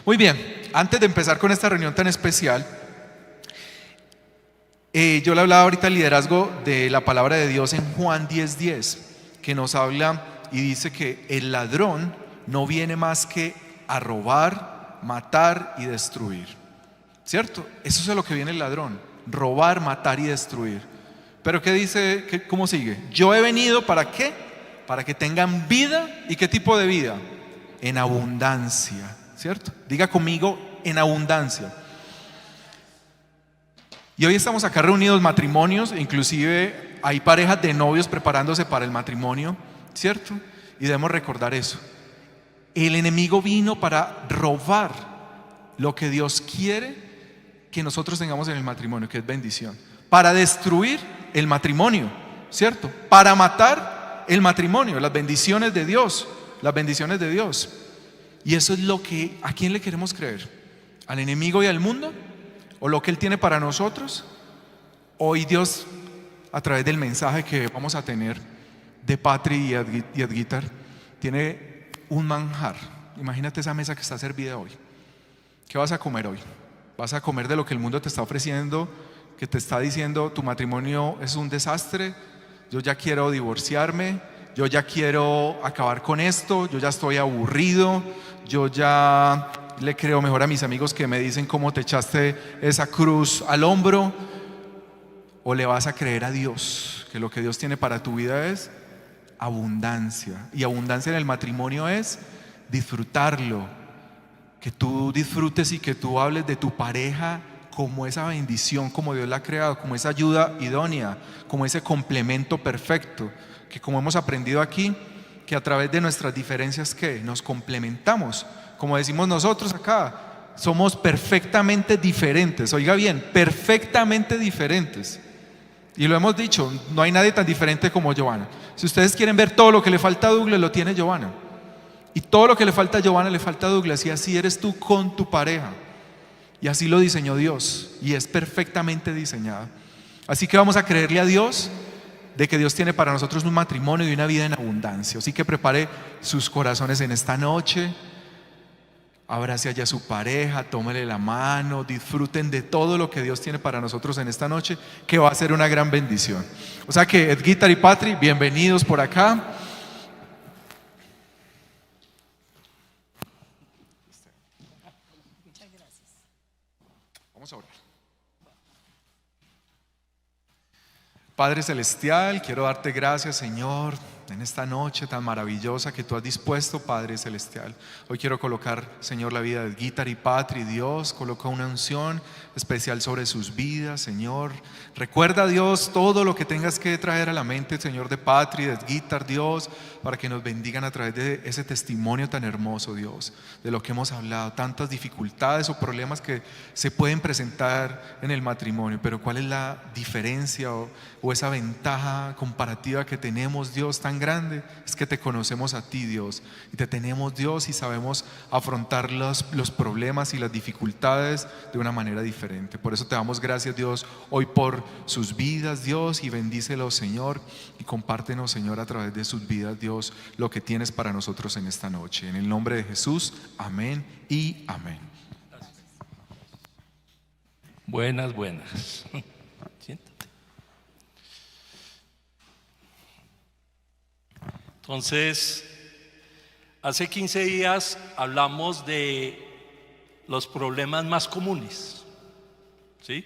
Muy bien, antes de empezar con esta reunión tan especial, yo le hablaba ahorita al liderazgo de la palabra de Dios en Juan 10:10, que nos habla y dice que el ladrón no viene más que a robar, matar y destruir, ¿cierto? Eso es a lo que viene el ladrón, robar, matar y destruir. Pero ¿qué dice? ¿Cómo sigue? Yo he venido ¿para qué? Para que tengan vida. ¿Y qué tipo de vida? En abundancia, ¿cierto? Diga conmigo, en abundancia. Y hoy estamos acá reunidos matrimonios, inclusive hay parejas de novios preparándose para el matrimonio, ¿cierto? Y debemos recordar eso. El enemigo vino para robar lo que Dios quiere que nosotros tengamos en el matrimonio, que es bendición. Para destruir el matrimonio, ¿cierto? Para matar el matrimonio, las bendiciones de Dios, las bendiciones de Dios. Y eso es lo que, ¿a quién le queremos creer? ¿Al enemigo y al mundo? ¿O lo que Él tiene para nosotros? Hoy Dios, a través del mensaje que vamos a tener de Patri y Edguitar, tiene un manjar. Imagínate esa mesa que está servida hoy. ¿Qué vas a comer hoy? ¿Vas a comer de lo que el mundo te está ofreciendo, que te está diciendo tu matrimonio es un desastre, yo ya quiero divorciarme, yo ya quiero acabar con esto, yo ya estoy aburrido, yo ya le creo mejor a mis amigos que me dicen cómo te echaste esa cruz al hombro? ¿O le vas a creer a Dios, que lo que Dios tiene para tu vida es abundancia? Y abundancia en el matrimonio es disfrutarlo, que tú disfrutes y que tú hables de tu pareja como esa bendición, como Dios la ha creado, como esa ayuda idónea, como ese complemento perfecto, que como hemos aprendido aquí, que a través de nuestras diferencias que nos complementamos, como decimos nosotros acá, somos perfectamente diferentes. Oiga bien, perfectamente diferentes. Y lo hemos dicho, no hay nadie tan diferente como Giovanna. Si ustedes quieren ver todo lo que le falta a Douglas, lo tiene Giovanna. Y todo lo que le falta a Giovanna le falta a Douglas. Y así eres tú con tu pareja. Y así lo diseñó Dios. Y es perfectamente diseñado. Así que vamos a creerle a Dios de que Dios tiene para nosotros un matrimonio y una vida en abundancia. Así que prepare sus corazones en esta noche. Abrace allá a su pareja, tómele la mano, disfruten de todo lo que Dios tiene para nosotros en esta noche, que va a ser una gran bendición. O sea que Edguitar y Patri, bienvenidos por acá. Muchas gracias. Vamos a orar. Padre Celestial, quiero darte gracias, Señor, en esta noche tan maravillosa que tú has dispuesto, Padre Celestial. Hoy quiero colocar, Señor, la vida de Edguitar y Patri. Dios, coloca una unción especial sobre sus vidas, Señor. Recuerda, Dios, todo lo que tengas que traer a la mente, Señor, de Patri, de Edguitar, Dios, para que nos bendigan a través de ese testimonio tan hermoso, Dios, de lo que hemos hablado, tantas dificultades o problemas que se pueden presentar en el matrimonio, pero ¿cuál es la diferencia o esa ventaja comparativa que tenemos, Dios, tan grande? Es que te conocemos a ti, Dios, y te tenemos, Dios, y sabemos afrontar los problemas y las dificultades de una manera diferente. Por eso te damos gracias, Dios, hoy por sus vidas, Dios, y bendícelos, Señor, y compártenos, Señor, a través de sus vidas, Dios, lo que tienes para nosotros en esta noche. En el nombre de Jesús, amén y amén. Buenas. Siéntate. Entonces, hace 15 días hablamos de los problemas más comunes, ¿sí?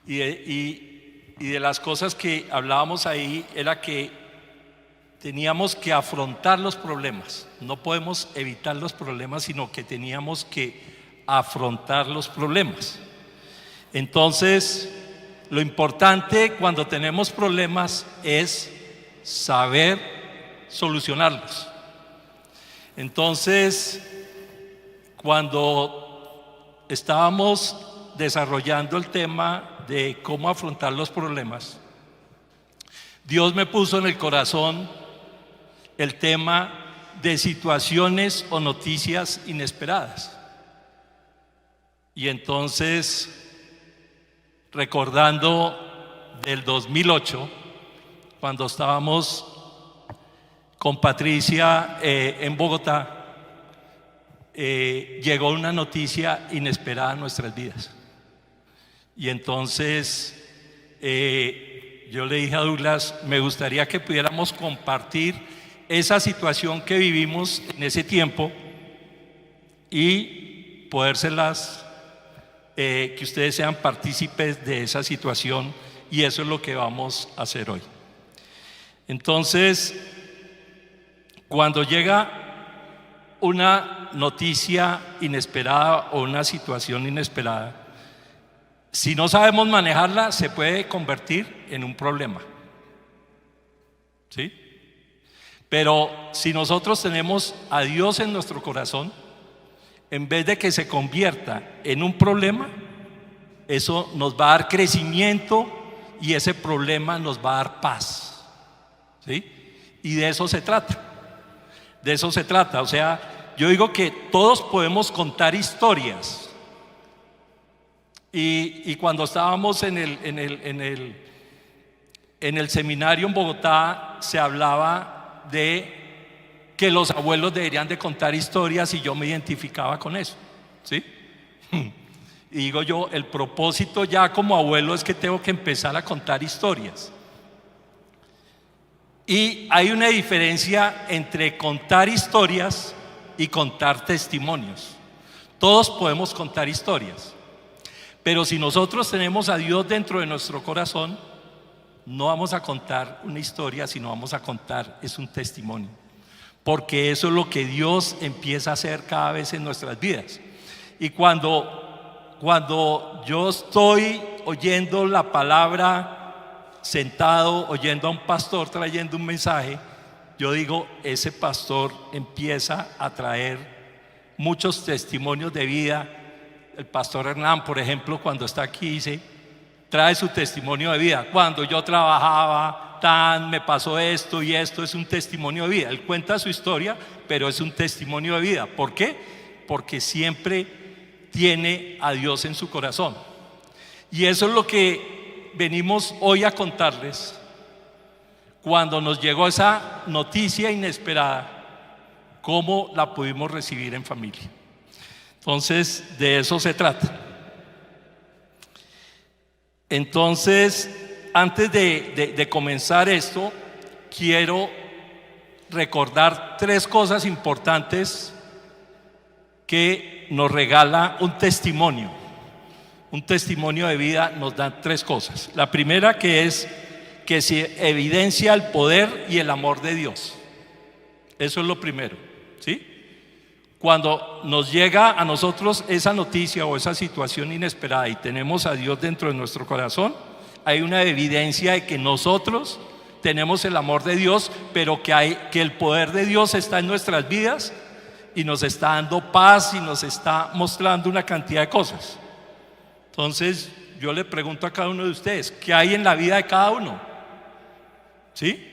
Y de las cosas que hablábamos ahí era que teníamos que afrontar los problemas. No podemos evitar los problemas, sino que teníamos que afrontar los problemas. Entonces, lo importante cuando tenemos problemas es saber solucionarlos. Entonces, cuando estábamos desarrollando el tema de cómo afrontar los problemas, Dios me puso en el corazón el tema de situaciones o noticias inesperadas. Y entonces, recordando del 2008, cuando estábamos con Patricia en Bogotá, llegó una noticia inesperada a nuestras vidas. Y entonces yo le dije a Douglas, me gustaría que pudiéramos compartir esa situación que vivimos en ese tiempo y podérselas, que ustedes sean partícipes de esa situación, y eso es lo que vamos a hacer hoy. Entonces, cuando llega una noticia inesperada o una situación inesperada, si no sabemos manejarla, se puede convertir en un problema, ¿sí? Pero si nosotros tenemos a Dios en nuestro corazón, en vez de que se convierta en un problema, eso nos va a dar crecimiento y ese problema nos va a dar paz, ¿sí? Y de eso se trata. De eso se trata. O sea, yo digo que todos podemos contar historias. Y cuando estábamos en el seminario en Bogotá, se hablaba de que los abuelos deberían de contar historias, y yo me identificaba con eso, ¿sí? Y digo yo, el propósito ya como abuelo es que tengo que empezar a contar historias. Y hay una diferencia entre contar historias y contar testimonios. Todos podemos contar historias, pero si nosotros tenemos a Dios dentro de nuestro corazón, no vamos a contar una historia, sino vamos a contar es un testimonio, porque eso es lo que Dios empieza a hacer cada vez en nuestras vidas. Y cuando yo estoy oyendo la palabra, sentado oyendo a un pastor trayendo un mensaje, yo digo, ese pastor empieza a traer muchos testimonios de vida. El pastor Hernán, por ejemplo, cuando está aquí, dice, trae su testimonio de vida. Cuando yo trabajaba, me pasó esto y esto, es un testimonio de vida. Él cuenta su historia, pero es un testimonio de vida. ¿Por qué? Porque siempre tiene a Dios en su corazón. Y eso es lo que venimos hoy a contarles. Cuando nos llegó esa noticia inesperada, ¿cómo la pudimos recibir en familia? Entonces, de eso se trata. Entonces, antes de comenzar esto, quiero recordar 3 cosas importantes que nos regala un testimonio. Un testimonio de vida nos da 3 cosas. La primera, que es que se evidencia el poder y el amor de Dios. Eso es lo primero, ¿sí? Cuando nos llega a nosotros esa noticia o esa situación inesperada y tenemos a Dios dentro de nuestro corazón, hay una evidencia de que nosotros tenemos el amor de Dios, pero que el poder de Dios está en nuestras vidas y nos está dando paz y nos está mostrando una cantidad de cosas. Entonces yo le pregunto a cada uno de ustedes, ¿qué hay en la vida de cada uno? ¿Sí?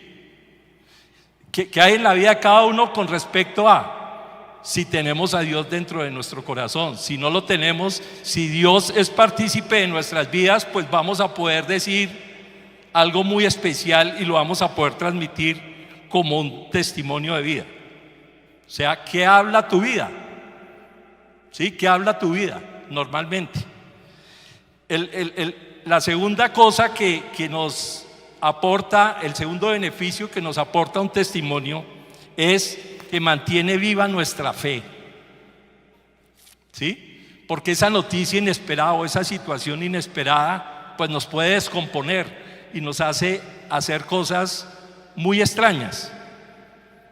¿Qué hay en la vida de cada uno con respecto a si tenemos a Dios dentro de nuestro corazón? Si no lo tenemos, si Dios es partícipe de nuestras vidas, pues vamos a poder decir algo muy especial y lo vamos a poder transmitir como un testimonio de vida. O sea, ¿qué habla tu vida? ¿Sí? ¿Qué habla tu vida normalmente? La segunda cosa que nos aporta, el segundo beneficio que nos aporta un testimonio, es que mantiene viva nuestra fe, ¿sí? Porque esa noticia inesperada o esa situación inesperada pues nos puede descomponer y nos hace hacer cosas muy extrañas.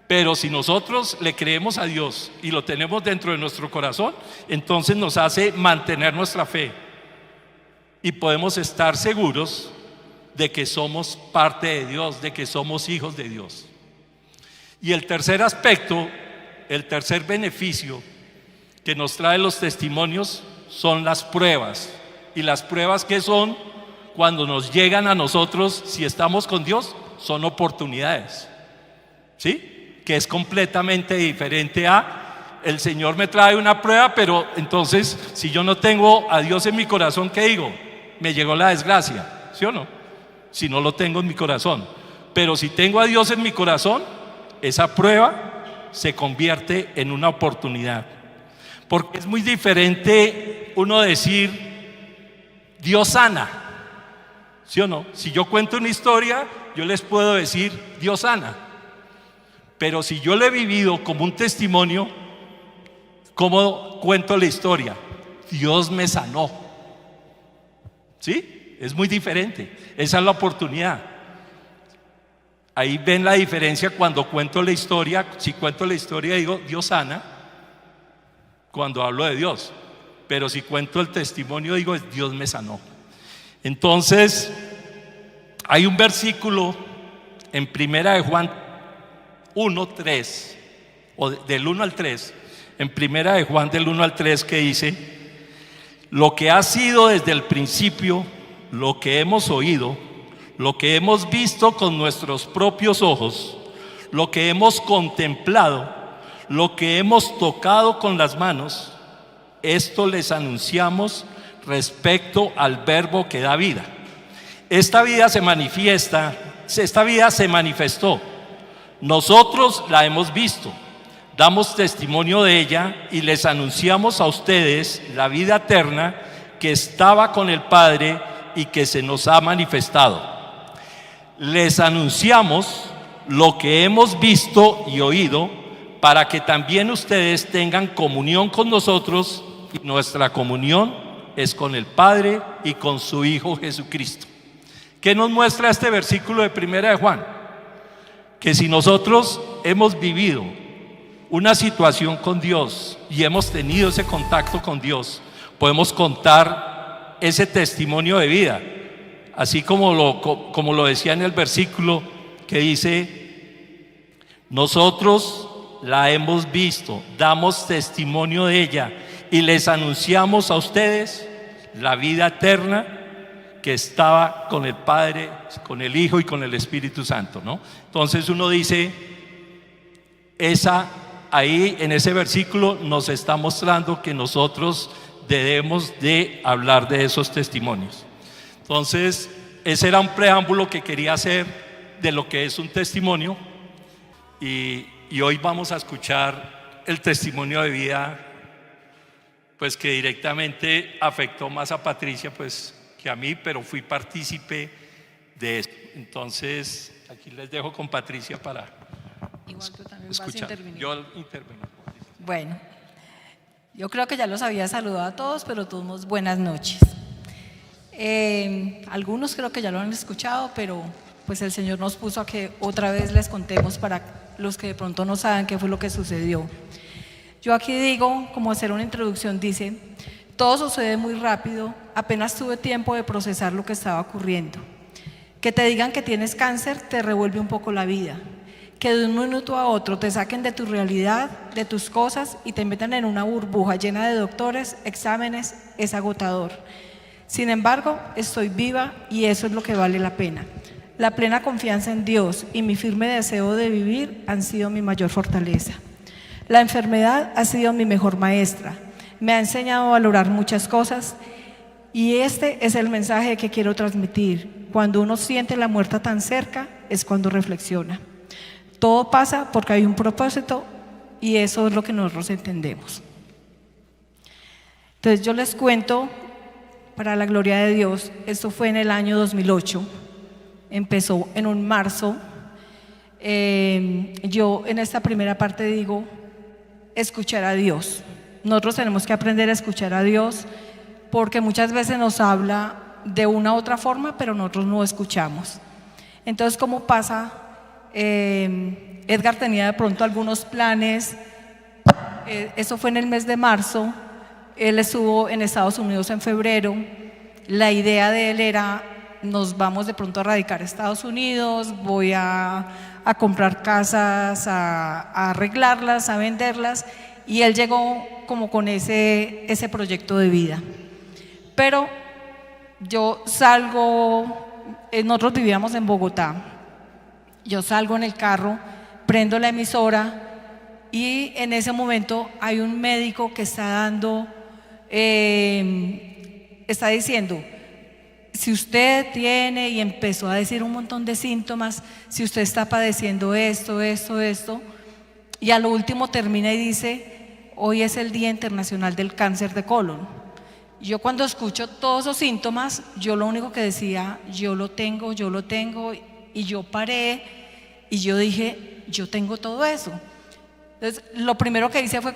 Pero si nosotros le creemos a Dios y lo tenemos dentro de nuestro corazón, entonces nos hace mantener nuestra fe y podemos estar seguros de que somos parte de Dios, de que somos hijos de Dios. Y el tercer aspecto, el tercer beneficio que nos trae los testimonios son las pruebas. Y las pruebas que son, cuando nos llegan a nosotros, si estamos con Dios, son oportunidades, ¿sí? Que es completamente diferente a el Señor me trae una prueba, pero entonces si yo no tengo a Dios en mi corazón, ¿qué digo? Me llegó la desgracia, ¿sí o no? Si no lo tengo en mi corazón. Pero si tengo a Dios en mi corazón, esa prueba se convierte en una oportunidad. Porque es muy diferente uno decir, Dios sana, ¿sí o no? Si yo cuento una historia, yo les puedo decir, Dios sana. Pero si yo lo he vivido como un testimonio, ¿cómo cuento la historia? Dios me sanó. ¿Sí? Es muy diferente. Esa es la oportunidad. Ahí ven la diferencia cuando cuento la historia. Si cuento la historia digo, Dios sana, cuando hablo de Dios. Pero si cuento el testimonio digo, Dios me sanó. Entonces, hay un versículo en Primera de Juan 1:3, o del 1 al 3, en Primera de Juan del 1 al 3, que dice: lo que ha sido desde el principio, lo que hemos oído, lo que hemos visto con nuestros propios ojos, lo que hemos contemplado, lo que hemos tocado con las manos, esto les anunciamos respecto al Verbo que da vida. Esta vida se manifestó. Nosotros la hemos visto, damos testimonio de ella y les anunciamos a ustedes la vida eterna que estaba con el Padre y que se nos ha manifestado. Les anunciamos lo que hemos visto y oído para que también ustedes tengan comunión con nosotros, y nuestra comunión es con el Padre y con su Hijo Jesucristo. ¿Qué nos muestra este versículo de Primera de Juan? Que si nosotros hemos vivido una situación con Dios y hemos tenido ese contacto con Dios, podemos contar ese testimonio de vida, así como lo decía en el versículo que dice: nosotros la hemos visto, damos testimonio de ella y les anunciamos a ustedes la vida eterna que estaba con el Padre, con el Hijo y con el Espíritu Santo, ¿no? Entonces uno dice, ahí en ese versículo nos está mostrando que nosotros debemos de hablar de esos testimonios. Entonces, ese era un preámbulo que quería hacer de lo que es un testimonio, y hoy vamos a escuchar el testimonio de vida, pues que directamente afectó más a Patricia pues que a mí, pero fui partícipe de eso. Entonces, aquí les dejo con Patricia para Igual tú también escuchar. vas a intervenir. Yo intervengo. Bueno, yo creo que ya los había saludado a todos, pero todos buenas noches. Algunos creo que ya lo han escuchado, pero pues el Señor nos puso a que otra vez les contemos para los que de pronto no saben qué fue lo que sucedió. Yo aquí digo, como hacer una introducción, dice: todo sucede muy rápido, apenas tuve tiempo de procesar lo que estaba ocurriendo. Que te digan que tienes cáncer te revuelve un poco la vida. Que de un minuto a otro te saquen de tu realidad, de tus cosas y te metan en una burbuja llena de doctores, exámenes, es agotador. Sin embargo, estoy viva y eso es lo que vale la pena. La plena confianza en Dios y mi firme deseo de vivir han sido mi mayor fortaleza. La enfermedad ha sido mi mejor maestra. Me ha enseñado a valorar muchas cosas y este es el mensaje que quiero transmitir. Cuando uno siente la muerte tan cerca es cuando reflexiona. Todo pasa porque hay un propósito y eso es lo que nosotros entendemos. Entonces yo les cuento, para la gloria de Dios, esto fue en el año 2008, empezó en un marzo. Yo en esta primera parte digo, escuchar a Dios. Nosotros tenemos que aprender a escuchar a Dios porque muchas veces nos habla de una u otra forma, pero nosotros no escuchamos. Entonces, ¿cómo pasa? Edgar tenía de pronto algunos planes. Eso fue en el mes de marzo. Él estuvo en Estados Unidos en febrero. La idea de él era: nos vamos de pronto a radicar a Estados Unidos, voy a comprar casas, a arreglarlas, a venderlas. Y él llegó como con ese proyecto de vida. Pero yo salgo, nosotros vivíamos en Bogotá, yo salgo en el carro, prendo la emisora y en ese momento hay un médico que está diciendo: si usted tiene, y empezó a decir un montón de síntomas, si usted está padeciendo esto, y a lo último termina y dice: hoy es el Día Internacional del Cáncer de Colon. Yo cuando escucho todos esos síntomas, yo lo único que decía, yo lo tengo, y yo paré y yo dije, yo tengo todo eso. Entonces, lo primero que hice fue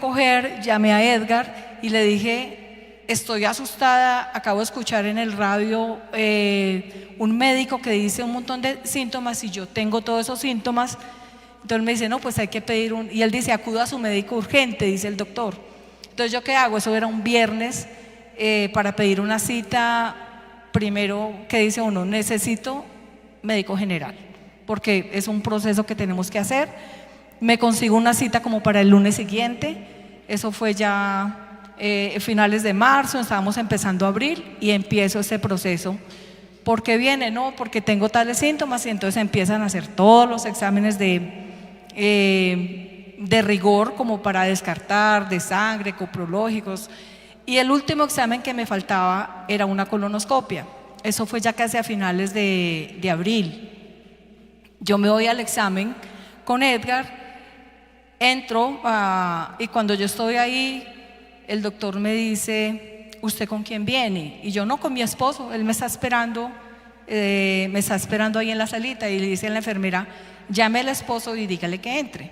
llamé a Edgar y le dije, estoy asustada, acabo de escuchar en el radio un médico que dice un montón de síntomas y yo tengo todos esos síntomas. Entonces me dice, no, pues hay que pedir y él dice, acuda a su médico urgente, dice el doctor. Entonces, ¿yo qué hago? Eso era un viernes, para pedir una cita, primero, ¿qué dice uno? Necesito médico general, porque es un proceso que tenemos que hacer. Me consigo una cita como para el lunes siguiente, eso fue ya finales de marzo, estábamos empezando abril y empiezo este proceso. ¿Por qué viene? No, porque tengo tales síntomas y entonces empiezan a hacer todos los exámenes de rigor como para descartar, de sangre, coprológicos. Y el último examen que me faltaba era una colonoscopia. Eso fue ya casi a finales de abril. Yo me voy al examen con Edgar, entro y cuando yo estoy ahí, el doctor me dice, ¿usted con quién viene? Y yo, no, con mi esposo, él me está esperando ahí en la salita, y le dice a la enfermera, llame al esposo y dígale que entre.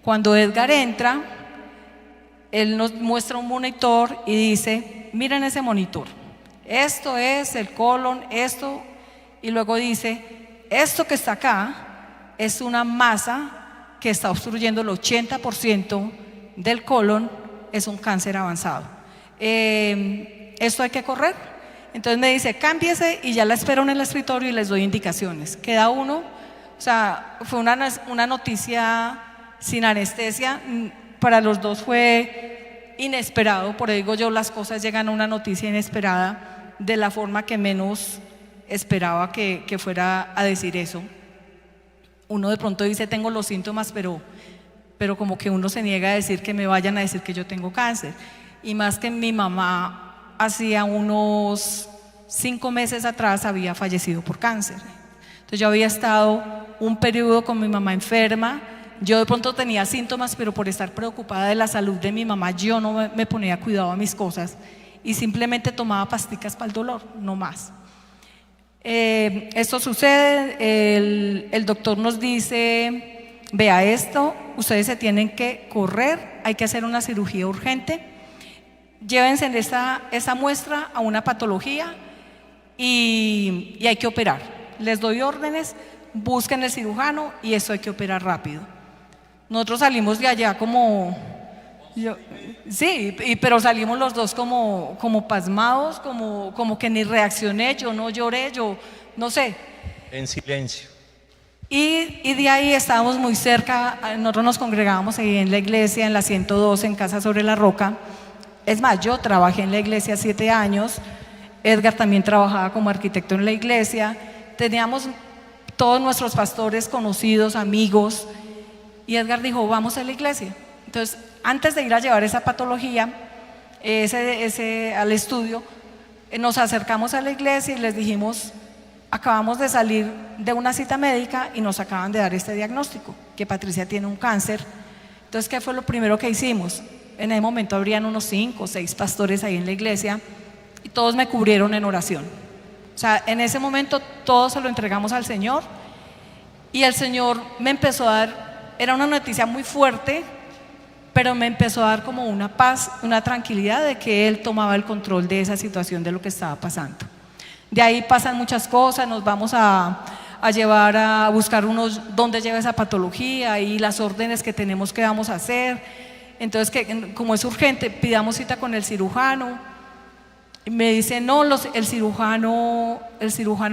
Cuando Edgar entra, él nos muestra un monitor y dice, miren ese monitor, esto es el colon, esto, y luego dice, esto que está acá es una masa que está obstruyendo el 80% del colon, es un cáncer avanzado. Esto hay que correr. Entonces me dice, cámbiese, y ya la espero en el escritorio y les doy indicaciones. Queda uno, o sea, fue una noticia sin anestesia, para los dos fue inesperado, por eso digo yo, las cosas llegan a una noticia inesperada de la forma que menos esperaba que fuera a decir eso. Uno de pronto dice, tengo los síntomas, pero como que uno se niega a decir que me vayan a decir que yo tengo cáncer. Y más que mi mamá hacía unos 5 meses atrás había fallecido por cáncer. Entonces yo había estado un periodo con mi mamá enferma. Yo de pronto tenía síntomas, pero por estar preocupada de la salud de mi mamá, yo no me ponía cuidado a mis cosas y simplemente tomaba pasticas para el dolor, no más. Esto sucede, el doctor nos dice, vea esto, ustedes se tienen que correr, hay que hacer una cirugía urgente, llévense esa muestra a una patología y hay que operar. Les doy órdenes, busquen el cirujano y eso hay que operar rápido. Nosotros salimos de allá pero salimos los dos como pasmados, como que ni reaccioné, yo no lloré, yo no sé. En silencio. Y de ahí estábamos muy cerca, nosotros nos congregábamos ahí en la iglesia, en la 112, en Casa Sobre la Roca. Es más, yo trabajé en la iglesia 7 años, Edgar también trabajaba como arquitecto en la iglesia, teníamos todos nuestros pastores conocidos, amigos, y Edgar dijo, vamos a la iglesia. Entonces, antes de ir a llevar esa patología al estudio, nos acercamos a la iglesia y les dijimos, acabamos de salir de una cita médica y nos acaban de dar este diagnóstico, que Patricia tiene un cáncer. Entonces, ¿qué fue lo primero que hicimos? En ese momento habrían unos 5 o 6 pastores ahí en la iglesia y todos me cubrieron en oración. O sea, en ese momento todos se lo entregamos al Señor y el Señor me empezó a dar, era una noticia muy fuerte, pero me empezó a dar como una paz, una tranquilidad de que Él tomaba el control de esa situación, de lo que estaba pasando. De ahí pasan muchas cosas, nos vamos a llevar a buscar dónde lleva esa patología y las órdenes que tenemos que vamos a hacer. Entonces, como es urgente, pidamos cita con el cirujano. Y me dice, no, el cirujano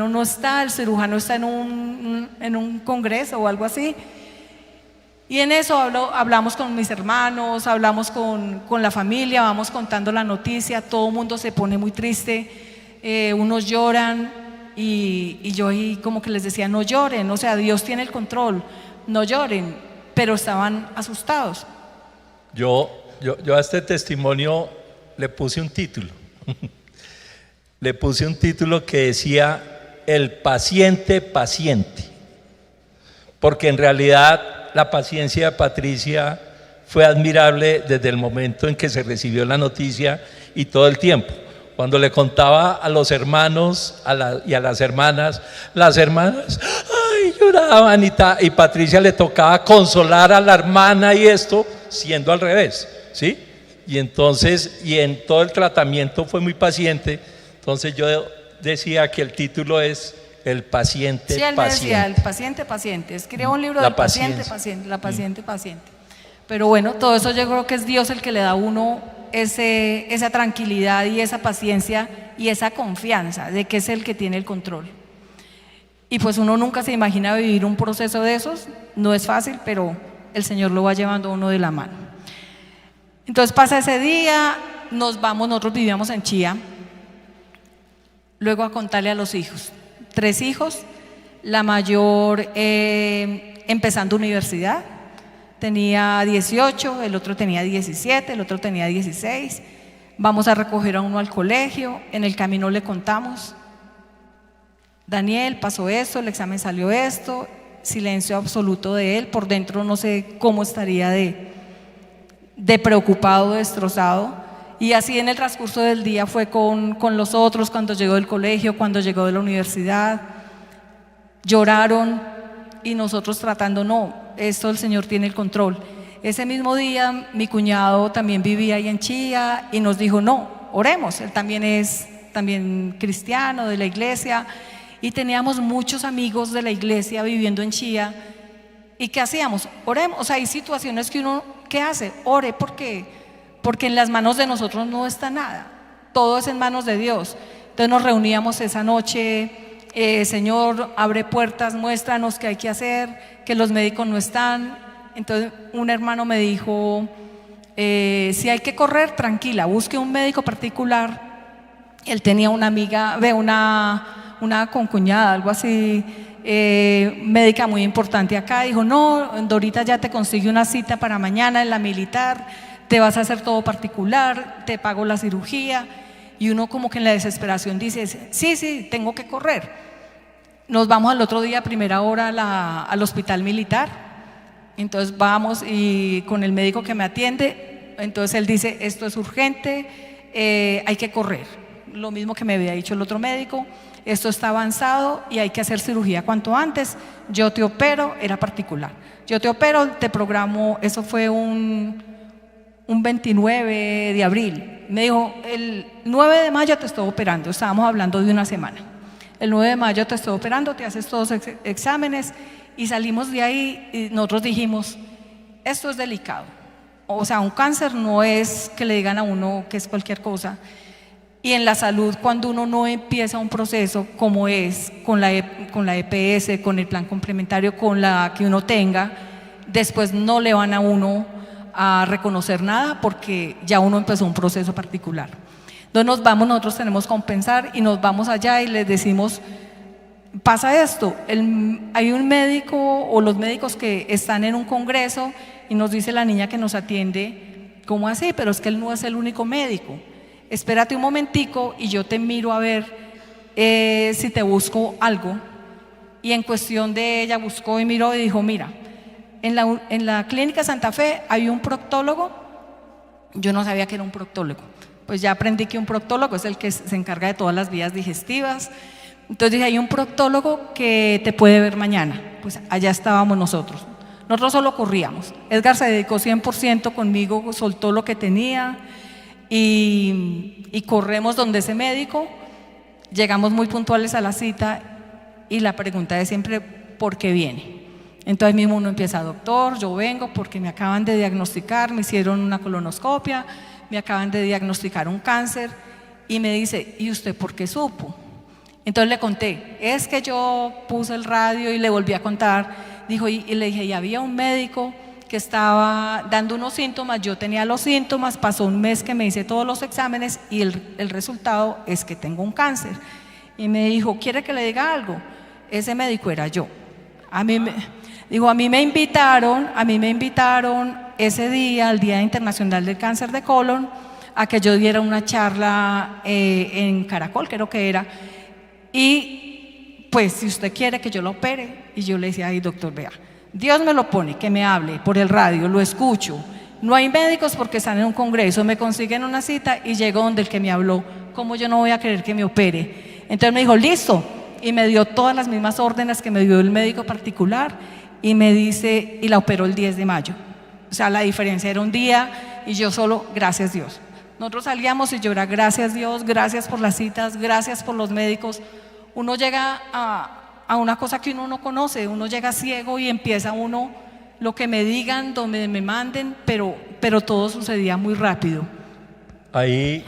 no está, el cirujano está en un congreso o algo así. Y en eso hablamos con mis hermanos, hablamos con la familia, vamos contando la noticia, todo el mundo se pone muy triste, unos lloran y yo ahí como que les decía, no lloren, o sea, Dios tiene el control, no lloren, pero estaban asustados. Yo a este testimonio le puse un título. Le puse un título que decía, el paciente paciente. Porque en realidad la paciencia de Patricia fue admirable desde el momento en que se recibió la noticia y todo el tiempo. Cuando le contaba a los hermanos y a las hermanas ay, lloraban y Patricia le tocaba consolar a la hermana y esto siendo al revés, ¿sí? Y entonces, y en todo el tratamiento fue muy paciente. Entonces yo decía que el título es El paciente Sí, él me decía, el paciente. Escribió un libro del paciente, la paciente. Pero bueno, todo eso yo creo que es Dios el que le da a uno esa tranquilidad y esa paciencia y esa confianza de que es el que tiene el control. Y pues uno nunca se imagina vivir un proceso de esos, no es fácil, pero el Señor lo va llevando a uno de la mano. Entonces pasa ese día, nos vamos, nosotros vivíamos en Chía, luego a contarle a los hijos, 3 hijos, la mayor empezando universidad, tenía 18, el otro tenía 17, el otro tenía 16, vamos a recoger a uno al colegio, en el camino le contamos, Daniel, pasó esto, el examen salió esto, silencio absoluto de él, por dentro no sé cómo estaría de preocupado, destrozado, y así en el transcurso del día fue con los otros, cuando llegó del colegio, cuando llegó de la universidad, lloraron y nosotros tratando, no, esto el Señor tiene el control. Ese mismo día mi cuñado también vivía ahí en Chía y nos dijo, no, oremos, él también es cristiano de la iglesia y teníamos muchos amigos de la iglesia viviendo en Chía. ¿Y qué hacíamos? Oremos. O sea, hay situaciones que uno, ¿qué hace? Ore porque en las manos de nosotros no está nada, todo es en manos de Dios. Entonces nos reuníamos esa noche, Señor, abre puertas, muéstranos qué hay que hacer, que los médicos no están. Entonces un hermano me dijo, si hay que correr, tranquila, busque un médico particular. Él tenía una amiga, una concuñada, algo así, médica muy importante acá. Dijo, no, Dorita ya te consigue una cita para mañana en la militar, te vas a hacer todo particular, te pago la cirugía. Y uno como que en la desesperación dice, sí, tengo que correr. Nos vamos al otro día a primera hora al hospital militar. Entonces vamos y con el médico que me atiende, entonces él dice, esto es urgente, hay que correr. Lo mismo que me había dicho el otro médico, esto está avanzado y hay que hacer cirugía cuanto antes, yo te opero, era particular. Yo te opero, te programo, eso fue un 29 de abril. Me dijo, el 9 de mayo te estoy operando, estábamos hablando de una semana. El 9 de mayo te estoy operando, te haces todos exámenes y salimos de ahí y nosotros dijimos, esto es delicado. O sea, un cáncer no es que le digan a uno que es cualquier cosa. Y en la salud, cuando uno no empieza un proceso como es con la EPS, con el plan complementario, con la que uno tenga, después no le van a uno a reconocer nada porque ya uno empezó un proceso particular. Entonces nos vamos, nosotros tenemos que compensar y nos vamos allá y les decimos, pasa esto, hay un médico o los médicos que están en un congreso y nos dice la niña que nos atiende, ¿cómo así? Pero es que él no es el único médico. Espérate un momentico y yo te miro a ver si te busco algo. Y en cuestión de ella buscó y miró y dijo, mira, en la clínica Santa Fe hay un proctólogo. Yo no sabía que era un proctólogo. Pues ya aprendí que un proctólogo es el que se encarga de todas las vías digestivas. Entonces dije, hay un proctólogo que te puede ver mañana. Pues allá estábamos nosotros. Nosotros solo corríamos. Edgar se dedicó 100% conmigo, soltó lo que tenía y corremos donde ese médico. Llegamos muy puntuales a la cita y la pregunta es siempre, ¿por qué viene? Entonces mismo uno empieza, doctor, yo vengo porque me acaban de diagnosticar, me hicieron una colonoscopia, me acaban de diagnosticar un cáncer. Y me dice, ¿y usted por qué supo? Entonces le conté, es que yo puse el radio y le volví a contar. Dijo, y le dije, y había un médico que estaba dando unos síntomas, yo tenía los síntomas, pasó un mes que me hice todos los exámenes y el resultado es que tengo un cáncer. Y me dijo, ¿quiere que le diga algo? Ese médico era yo. A mí me invitaron ese día, el Día Internacional del Cáncer de Colon, a que yo diera una charla en Caracol, creo que era. Y pues si usted quiere que yo lo opere. Y yo le decía, ay doctor, vea, Dios me lo pone, que me hable por el radio, lo escucho, No hay médicos porque están en un congreso, me consiguen una cita y llego donde el que me habló. ¿Cómo yo no voy a querer que me opere? Entonces me dijo, listo, y me dio todas las mismas órdenes que me dio el médico particular y me dice, y la operó el 10 de mayo. O sea, la diferencia era un día y yo solo, gracias Dios. Nosotros salíamos y yo era, gracias Dios, gracias por las citas, gracias por los médicos. Uno llega a una cosa que uno no conoce, uno llega ciego y empieza uno, lo que me digan, donde me manden, pero todo sucedía muy rápido. Ahí,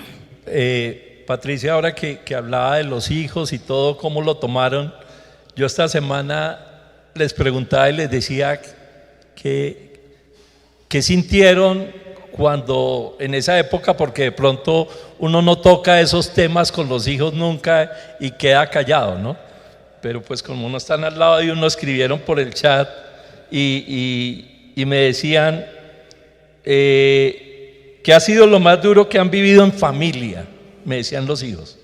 Patricia, ahora que hablaba de los hijos y todo, cómo lo tomaron, yo esta semana les preguntaba y les decía que sintieron cuando en esa época, porque de pronto uno no toca esos temas con los hijos nunca y queda callado, ¿no? Pero pues como uno están al lado de uno, escribieron por el chat y me decían que ha sido lo más duro que han vivido en familia, me decían los hijos.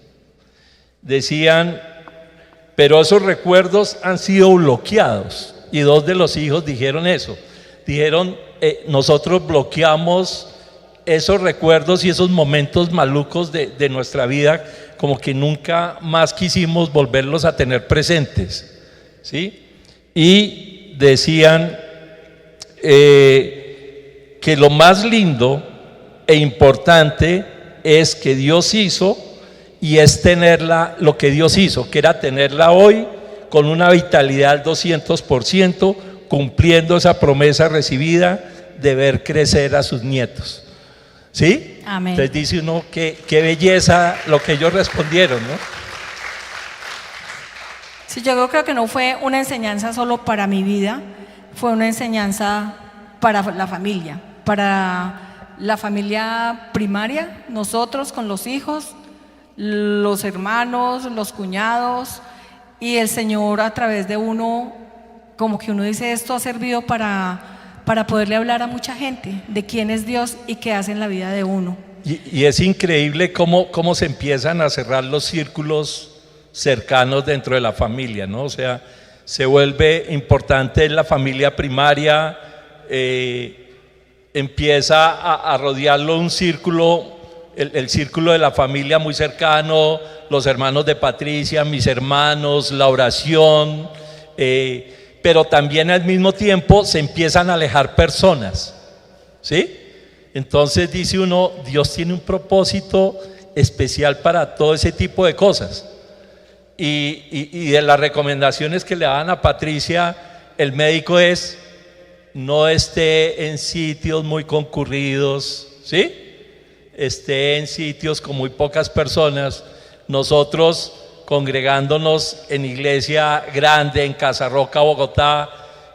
Decían, pero esos recuerdos han sido bloqueados, y dos de los hijos dijeron eso, dijeron, nosotros bloqueamos esos recuerdos y esos momentos malucos de nuestra vida, como que nunca más quisimos volverlos a tener presentes, ¿sí? Y decían que lo más lindo e importante es que Dios hizo, y es tenerla, lo que Dios hizo, que era tenerla hoy con una vitalidad al 200%, cumpliendo esa promesa recibida de ver crecer a sus nietos. ¿Sí? Amén. Entonces dice uno, qué belleza lo que ellos respondieron, ¿no? Sí, yo creo que no fue una enseñanza solo para mi vida, fue una enseñanza para la familia primaria, nosotros con los hijos, los hermanos, los cuñados, y el Señor a través de uno, como que uno dice, esto ha servido para poderle hablar a mucha gente de quién es Dios y qué hace en la vida de uno. Y es increíble cómo se empiezan a cerrar los círculos cercanos dentro de la familia, ¿no? O sea, se vuelve importante la familia primaria, empieza a rodearlo un círculo, el círculo de la familia muy cercano, los hermanos de Patricia, mis hermanos, la oración, pero también al mismo tiempo se empiezan a alejar personas, ¿sí? Entonces dice uno, Dios tiene un propósito especial para todo ese tipo de cosas. Y de las recomendaciones que le daban a Patricia, el médico es, no esté en sitios muy concurridos, ¿sí? Esté en sitios con muy pocas personas. Nosotros, congregándonos en iglesia grande en Casa Roca, Bogotá,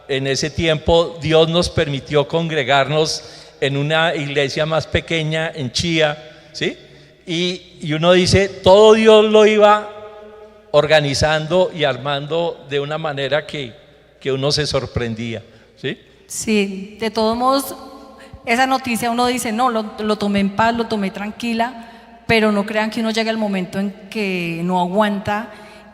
en ese tiempo Dios nos permitió congregarnos en una iglesia más pequeña en Chía, ¿sí? Y uno dice, todo Dios lo iba organizando y armando de una manera que uno se sorprendía, ¿sí? Sí, de todos modos, esa noticia uno dice, no, lo tomé en paz, lo tomé tranquila, pero no crean que uno llega el momento en que no aguanta.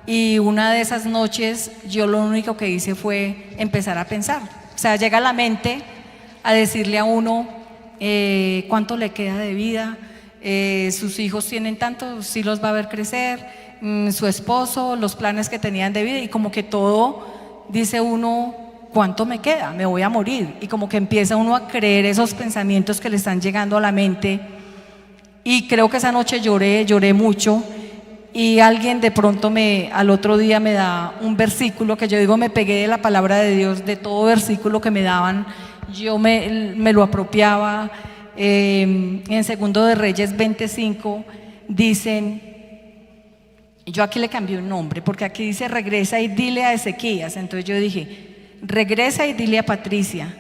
Y una de esas noches yo lo único que hice fue empezar a pensar. O sea, llega a la mente a decirle a uno cuánto le queda de vida, sus hijos tienen tanto, sí los va a ver crecer, su esposo, los planes que tenían de vida, y como que todo dice uno, ¿cuánto me queda? Me voy a morir. Y como que empieza uno a creer esos pensamientos que le están llegando a la mente. Y creo que esa noche lloré mucho, y alguien de pronto al otro día me da un versículo que yo digo, me pegué de la palabra de Dios, de todo versículo que me daban, yo me lo apropiaba. En Segundo de Reyes 25 dicen, yo aquí le cambié un nombre, porque aquí dice regresa y dile a Ezequías, entonces yo dije, regresa y dile a Patricia,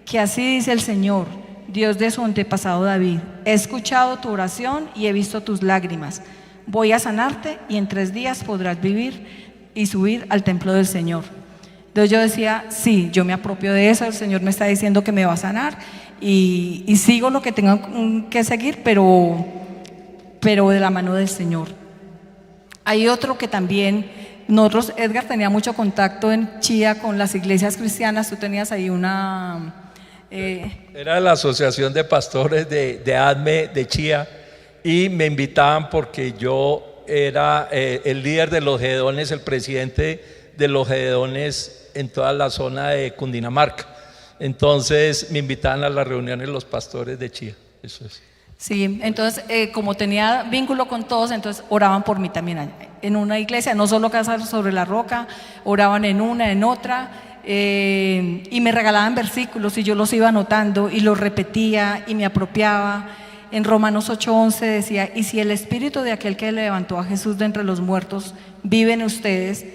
que así dice el Señor, Dios de su antepasado David, he escuchado tu oración y he visto tus lágrimas, voy a sanarte y en 3 días podrás vivir y subir al templo del Señor. Entonces yo decía, sí, yo me apropio de eso, el Señor me está diciendo que me va a sanar, y sigo lo que tengo que seguir, pero de la mano del Señor. Hay otro que también, nosotros, Edgar tenía mucho contacto en Chía con las iglesias cristianas, tú tenías ahí una Era la Asociación de Pastores de ADME de Chía y me invitaban porque yo era el líder de los Gedones, el presidente de los Gedones en toda la zona de Cundinamarca. Entonces me invitaban a las reuniones los pastores de Chía. Eso es. Sí, entonces como tenía vínculo con todos, entonces oraban por mí también en una iglesia, no solo Casa sobre la Roca, oraban en una, en otra, y me regalaban versículos y yo los iba anotando y los repetía y me apropiaba. En Romanos 8:11 decía: y si el espíritu de aquel que levantó a Jesús de entre los muertos vive en ustedes,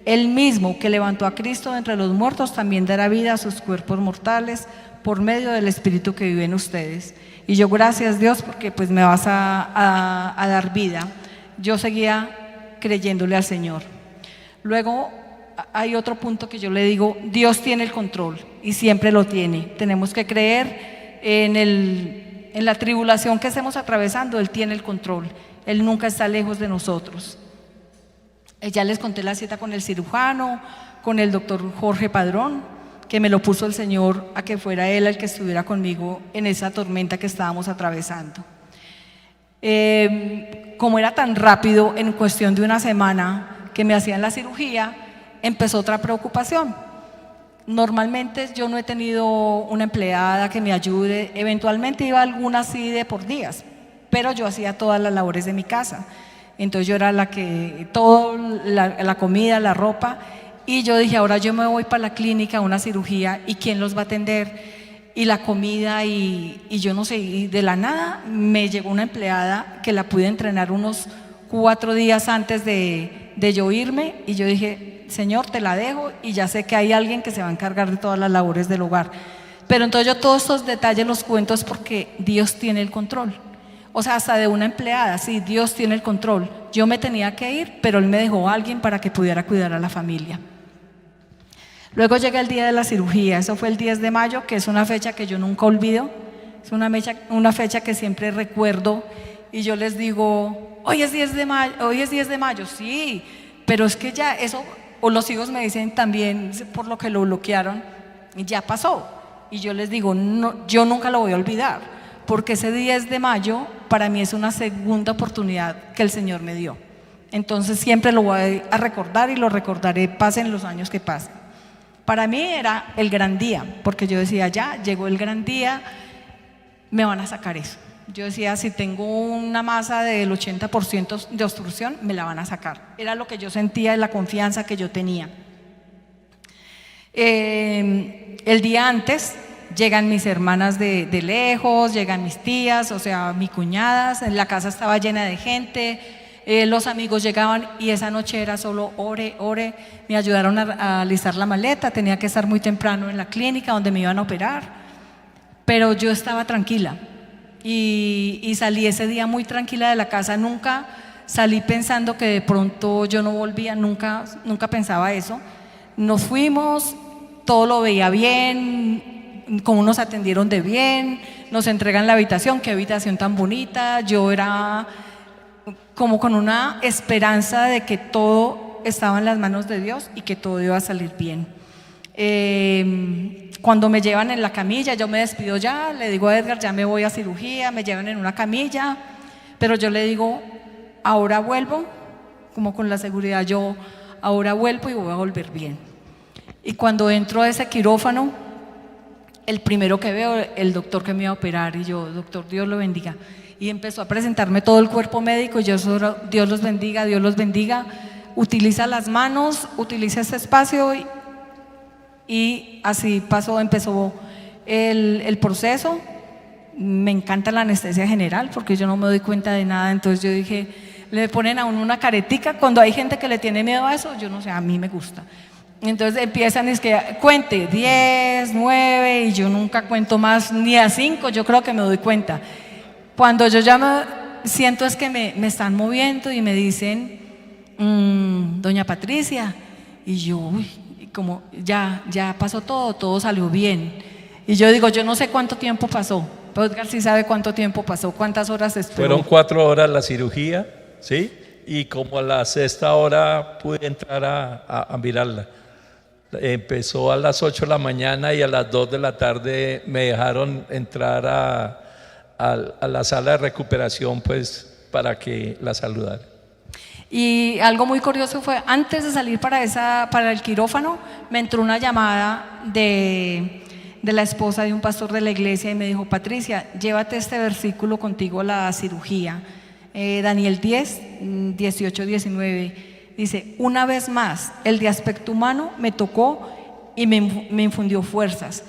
el mismo que levantó a Cristo de entre los muertos también dará vida a sus cuerpos mortales por medio del espíritu que vive en ustedes. Y yo, gracias Dios, porque pues me vas a dar vida. Yo seguía creyéndole al Señor. Luego hay otro punto que yo le digo: Dios tiene el control y siempre lo tiene. Tenemos que creer en la tribulación que estemos atravesando. Él tiene el control, Él nunca está lejos de nosotros. Ya les conté la cita con el cirujano, con el doctor Jorge Padrón, que me lo puso el Señor a que fuera Él el que estuviera conmigo en esa tormenta que estábamos atravesando. Como era tan rápido, en cuestión de una semana que me hacían la cirugía, empezó otra preocupación. Normalmente yo no he tenido una empleada que me ayude, eventualmente iba alguna así de por días, pero yo hacía todas las labores de mi casa. Entonces yo era la que, todo, la comida, la ropa, y yo dije: ahora yo me voy para la clínica a una cirugía, ¿y quién los va a atender? Y la comida, y yo no sé, y de la nada me llegó una empleada que la pude entrenar unos 4 días antes de yo irme, y yo dije: Señor, te la dejo, y ya sé que hay alguien que se va a encargar de todas las labores del hogar. Pero entonces yo todos estos detalles los cuento es porque Dios tiene el control. O sea, hasta de una empleada, sí, Dios tiene el control. Yo me tenía que ir, pero Él me dejó a alguien para que pudiera cuidar a la familia. Luego llega el día de la cirugía, eso fue el 10 de mayo, que es una fecha que yo nunca olvido, es una fecha que siempre recuerdo, y yo les digo: hoy es 10 de mayo, sí, pero es que ya eso, o los hijos me dicen también, por lo que lo bloquearon, ya pasó, y yo les digo: no, yo nunca lo voy a olvidar, porque ese 10 de mayo para mí es una segunda oportunidad que el Señor me dio. Entonces siempre lo voy a recordar y lo recordaré, pasen los años que pasen. Para mí era el gran día, porque yo decía: ya llegó el gran día, me van a sacar eso. Yo decía: si tengo una masa del 80% de obstrucción, me la van a sacar. Era lo que yo sentía, la confianza que yo tenía. El día antes llegan mis hermanas de lejos, llegan mis tías, o sea, mis cuñadas, la casa estaba llena de gente, los amigos llegaban, y esa noche era solo ore, me ayudaron a alistar la maleta, tenía que estar muy temprano en la clínica donde me iban a operar, pero yo estaba tranquila y salí ese día muy tranquila de la casa. Nunca salí pensando que de pronto yo no volvía, nunca pensaba eso. Nos fuimos, todo lo veía bien, cómo nos atendieron de bien, nos entregan la habitación, qué habitación tan bonita. Yo era como con una esperanza de que todo estaba en las manos de Dios y que todo iba a salir bien. Cuando me llevan en la camilla, yo me despido ya, le digo a Edgar: ya me voy a cirugía, me llevan en una camilla, pero yo le digo: ahora vuelvo, como con la seguridad, yo ahora vuelvo y voy a volver bien. Y cuando entro a ese quirófano, el primero que veo, el doctor que me iba a operar, y yo: doctor, Dios lo bendiga. Y empezó a presentarme todo el cuerpo médico, y yo: Dios los bendiga, Dios los bendiga, utiliza las manos, utiliza este espacio, y así empezó el proceso. Me encanta la anestesia general porque yo no me doy cuenta de nada, entonces yo dije: le ponen a uno una caretica, cuando hay gente que le tiene miedo a eso, yo no sé, a mí me gusta. Entonces empiezan, es que cuente 10, 9, y yo nunca cuento más ni a 5, yo creo que me doy cuenta. Cuando yo ya me siento es que me están moviendo y me dicen: doña Patricia, y yo, uy, como ya pasó todo salió bien. Y yo digo: yo no sé cuánto tiempo pasó, pero Edgar sí sabe cuánto tiempo pasó, cuántas horas esperó. Fueron 4 horas la cirugía, ¿sí? Y como a la 6ª hora pude entrar a mirarla. Empezó a las 8 de la mañana y a las 2 de la tarde me dejaron entrar a la sala de recuperación, pues, para que la saludara. Y algo muy curioso fue, antes de salir para el quirófano, me entró una llamada de la esposa de un pastor de la iglesia y me dijo: Patricia, llévate este versículo contigo a la cirugía. Daniel 10, 18, 19. Dice: una vez más, el de aspecto humano me tocó y me infundió fuerzas,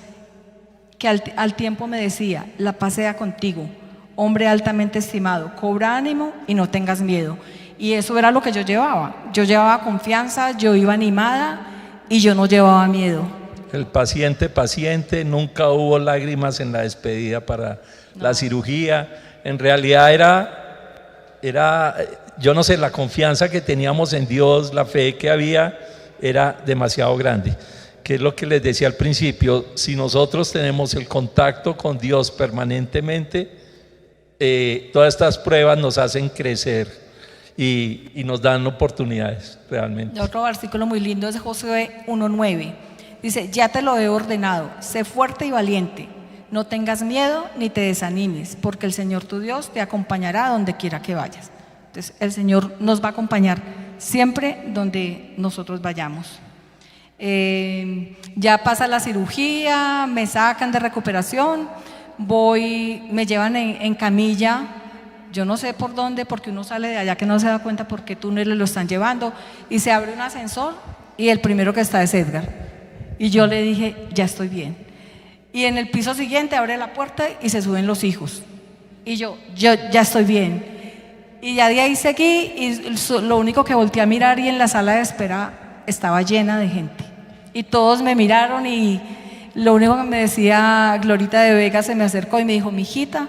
que al tiempo me decía: la paz sea contigo, hombre altamente estimado, cobra ánimo y no tengas miedo. Y eso era lo que yo llevaba confianza, yo iba animada y yo no llevaba miedo. El paciente, nunca hubo lágrimas en la despedida para la cirugía. En realidad era, yo no sé, la confianza que teníamos en Dios, la fe que había, era demasiado grande. Que es lo que les decía al principio: si nosotros tenemos el contacto con Dios permanentemente, todas estas pruebas nos hacen crecer y nos dan oportunidades realmente. Otro versículo muy lindo es Josué 1:9. Dice: ya te lo he ordenado, sé fuerte y valiente, no tengas miedo ni te desanimes, porque el Señor tu Dios te acompañará donde quiera que vayas. Entonces el Señor nos va a acompañar siempre donde nosotros vayamos. Ya pasa la cirugía, me sacan de recuperación, me llevan en camilla, yo no sé por dónde, porque uno sale de allá que no se da cuenta por qué túneles lo están llevando, y se abre un ascensor y el primero que está es Edgar, y yo le dije: ya estoy bien. Y en el piso siguiente abre la puerta y se suben los hijos, y yo ya estoy bien. Y ya de ahí seguí, y lo único que volteé a mirar, y en la sala de espera estaba llena de gente, y todos me miraron, y lo único que me decía Glorita de Vega, se me acercó y me dijo: mijita,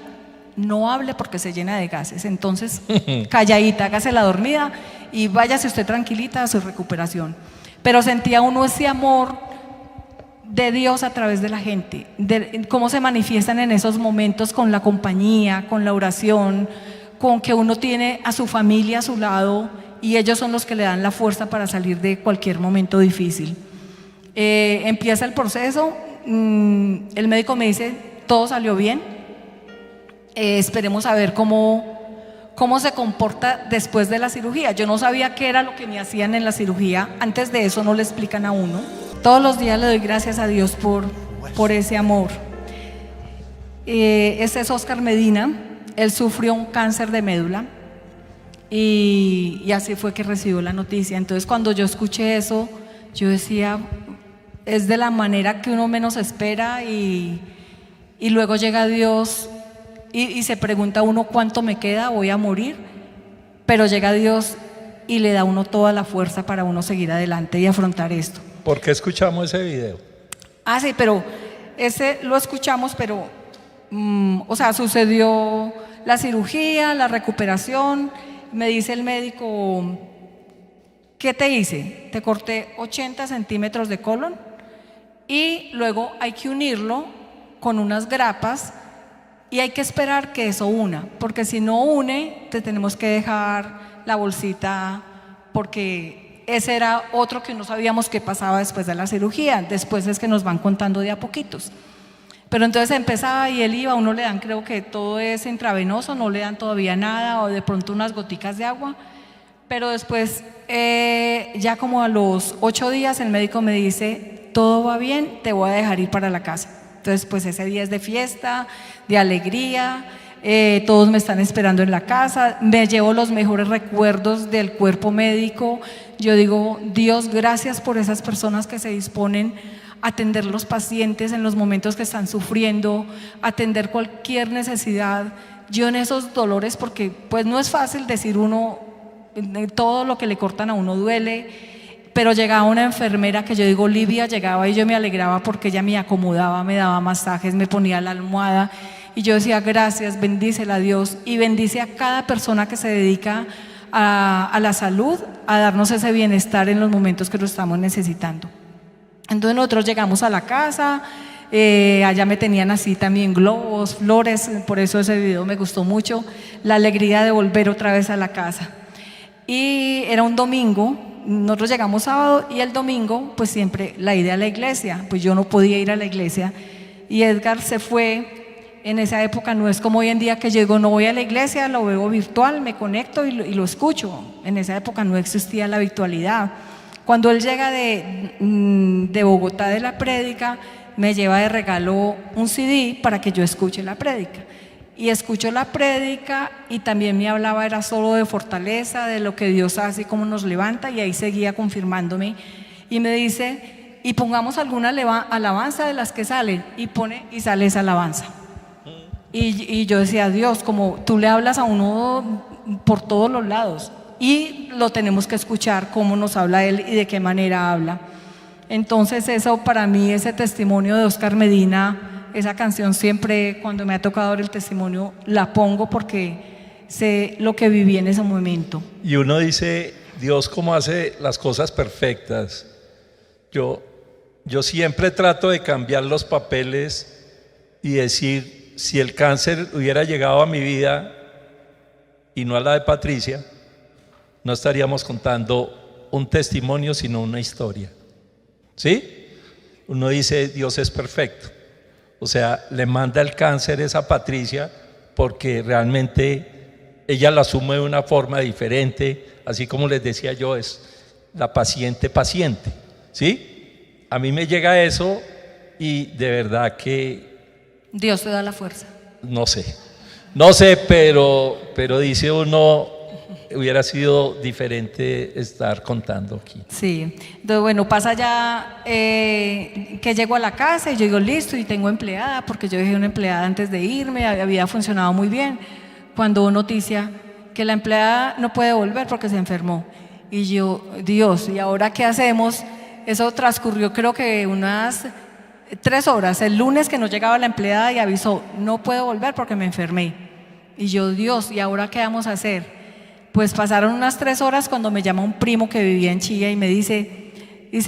no hable porque se llena de gases, entonces calladita, hágase la dormida y váyase usted tranquilita a su recuperación. Pero sentía uno ese amor de Dios a través de la gente, de cómo se manifiestan en esos momentos, con la compañía, con la oración, con que uno tiene a su familia a su lado, y ellos son los que le dan la fuerza para salir de cualquier momento difícil. Empieza el proceso, el médico me dice: todo salió bien, esperemos a ver cómo se comporta después de la cirugía. Yo no sabía qué era lo que me hacían en la cirugía, antes de eso no le explican a uno. Todos los días le doy gracias a Dios por ese amor. Este es Oscar Medina, él sufrió un cáncer de médula y así fue que recibió la noticia. Entonces cuando yo escuché eso, yo decía: es de la manera que uno menos espera, y luego llega Dios y se pregunta uno: ¿cuánto me queda? ¿Voy a morir? Pero llega Dios y le da a uno toda la fuerza para uno seguir adelante y afrontar esto. ¿Por qué escuchamos ese video? Sí, pero ese lo escuchamos, pero o sea, sucedió la cirugía, la recuperación. Me dice el médico: ¿qué te hice? Te corté 80 centímetros de colon y luego hay que unirlo con unas grapas y hay que esperar que eso una, porque si no une, te tenemos que dejar la bolsita, porque ese era otro que no sabíamos qué pasaba después de la cirugía. Después es que nos van contando de a poquitos. Pero entonces empezaba y él iba, uno le dan, creo que todo es intravenoso, no le dan todavía nada, o de pronto unas goticas de agua. Pero después, ya como a los 8 días, el médico me dice: todo va bien, te voy a dejar ir para la casa. Entonces pues ese día es de fiesta, de alegría, todos me están esperando en la casa, me llevo los mejores recuerdos del cuerpo médico. Yo digo: Dios, gracias por esas personas que se disponen a atender los pacientes en los momentos que están sufriendo, atender cualquier necesidad. Yo en esos dolores, porque pues no es fácil decir uno, todo lo que le cortan a uno duele, pero llegaba una enfermera que yo digo, Livia, llegaba y yo me alegraba porque ella me acomodaba, me daba masajes, me ponía la almohada, y yo decía: gracias, bendícela a Dios, y bendice a cada persona que se dedica a la salud, a darnos ese bienestar en los momentos que lo estamos necesitando. Entonces nosotros llegamos a la casa, allá me tenían así también globos, flores, por eso ese video me gustó mucho, la alegría de volver otra vez a la casa. Y era un domingo, nosotros llegamos sábado y el domingo pues siempre la ida a la iglesia, pues yo no podía ir a la iglesia y Edgar se fue. En esa época no es como hoy en día que yo digo no voy a la iglesia, lo veo virtual, me conecto y lo escucho. En esa época no existía la virtualidad. Cuando él llega de Bogotá de la prédica, me lleva de regalo un CD para que yo escuche la prédica. Y escucho la prédica y también me hablaba, era solo de fortaleza, de lo que Dios hace y cómo nos levanta, y ahí seguía confirmándome. Y me dice, y pongamos alguna alabanza de las que salen, y sale esa alabanza. Y yo decía, Dios, como tú le hablas a uno por todos los lados y lo tenemos que escuchar cómo nos habla Él y de qué manera habla. Entonces eso para mí, ese testimonio de Oscar Medina, esa canción siempre cuando me ha tocado dar el testimonio la pongo porque sé lo que viví en ese momento. Y uno dice, Dios cómo hace las cosas perfectas. Yo siempre trato de cambiar los papeles y decir, si el cáncer hubiera llegado a mi vida y no a la de Patricia, no estaríamos contando un testimonio, sino una historia. ¿Sí? Uno dice, Dios es perfecto. O sea, le manda el cáncer esa Patricia porque realmente ella lo asume de una forma diferente, así como les decía yo, es la paciente. ¿Sí? A mí me llega eso y de verdad que Dios te da la fuerza. no sé, pero dice uno, hubiera sido diferente estar contando aquí. Sí, entonces bueno, pasa ya que llego a la casa y yo digo listo y tengo empleada, porque yo dejé una empleada antes de irme, había funcionado muy bien, cuando noticia que la empleada no puede volver porque se enfermó. Y yo, Dios, ¿y ahora qué hacemos? Eso transcurrió creo que unas 3 horas, el lunes que no llegaba la empleada y avisó, no puedo volver porque me enfermé. Y yo, Dios, ¿y ahora qué vamos a hacer? Pues pasaron unas 3 horas cuando me llama un primo que vivía en Chía y me dice,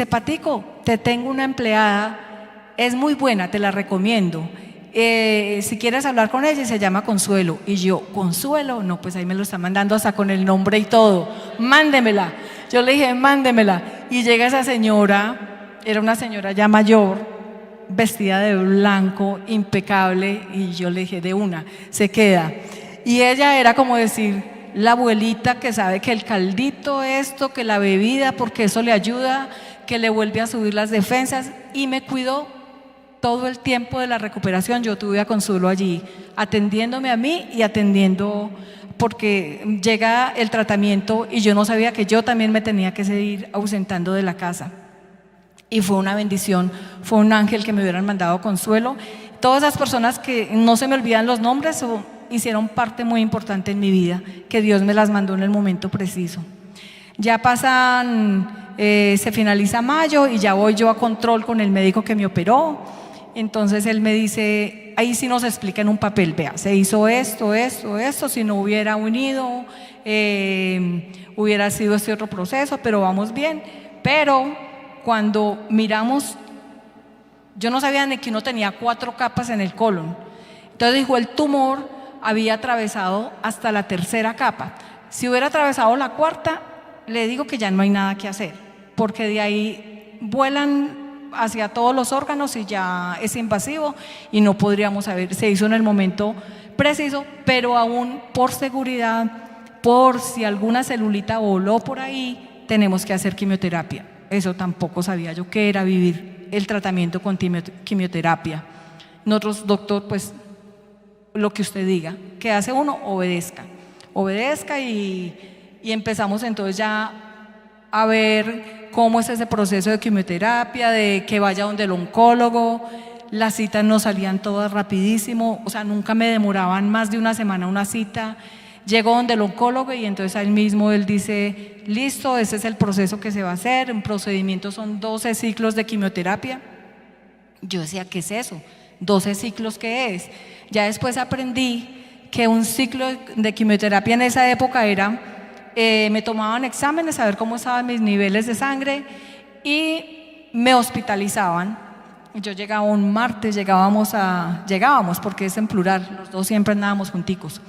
Patico, te tengo una empleada, es muy buena, te la recomiendo. Si quieres hablar con ella, se llama Consuelo. Y yo, ¿Consuelo? No, pues ahí me lo está mandando hasta con el nombre y todo, mándemela. Yo le dije, mándemela. Y llega esa señora, era una señora ya mayor, vestida de blanco, impecable, y yo le dije, de una, se queda. Y ella era como decir, la abuelita que sabe que el caldito esto, que la bebida, porque eso le ayuda, que le vuelve a subir las defensas, y me cuidó todo el tiempo de la recuperación. Yo tuve a Consuelo allí, atendiéndome a mí y atendiendo, porque llega el tratamiento y yo no sabía que yo también me tenía que seguir ausentando de la casa. Y fue una bendición, fue un ángel que me hubieran mandado Consuelo. Todas esas personas que no se me olvidan los nombres hicieron parte muy importante en mi vida, que Dios me las mandó en el momento preciso. Ya se finaliza mayo y ya voy yo a control con el médico que me operó. Entonces él me dice, ahí sí nos explica en un papel, vea, se hizo esto, si no hubiera unido, hubiera sido este otro proceso, pero vamos bien. Pero cuando miramos, yo no sabía ni que uno tenía 4 capas en el colon. Entonces dijo, el tumor había atravesado hasta la 3.ª capa. Si hubiera atravesado la 4ª, le digo que ya no hay nada que hacer, porque de ahí vuelan hacia todos los órganos y ya es invasivo y no podríamos saber. Se hizo en el momento preciso, pero aún por seguridad, por si alguna celulita voló por ahí, tenemos que hacer quimioterapia. Eso tampoco sabía yo que era vivir el tratamiento con quimioterapia. Nosotros, doctor, pues lo que usted diga, que hace uno, obedezca y empezamos entonces ya a ver cómo es ese proceso de quimioterapia, de que vaya donde el oncólogo. Las citas nos salían todas rapidísimo, o sea, nunca me demoraban más de una semana una cita. Llego donde el oncólogo y entonces ahí mismo él dice, listo, ese es el proceso que se va a hacer, un procedimiento son 12 ciclos de quimioterapia. Yo decía, ¿qué es eso? 12 ciclos, ¿qué es? Ya después aprendí que un ciclo de quimioterapia en esa época era, me tomaban exámenes a ver cómo estaban mis niveles de sangre y me hospitalizaban. Yo llegaba un martes, llegábamos porque es en plural, los dos siempre andábamos junticos.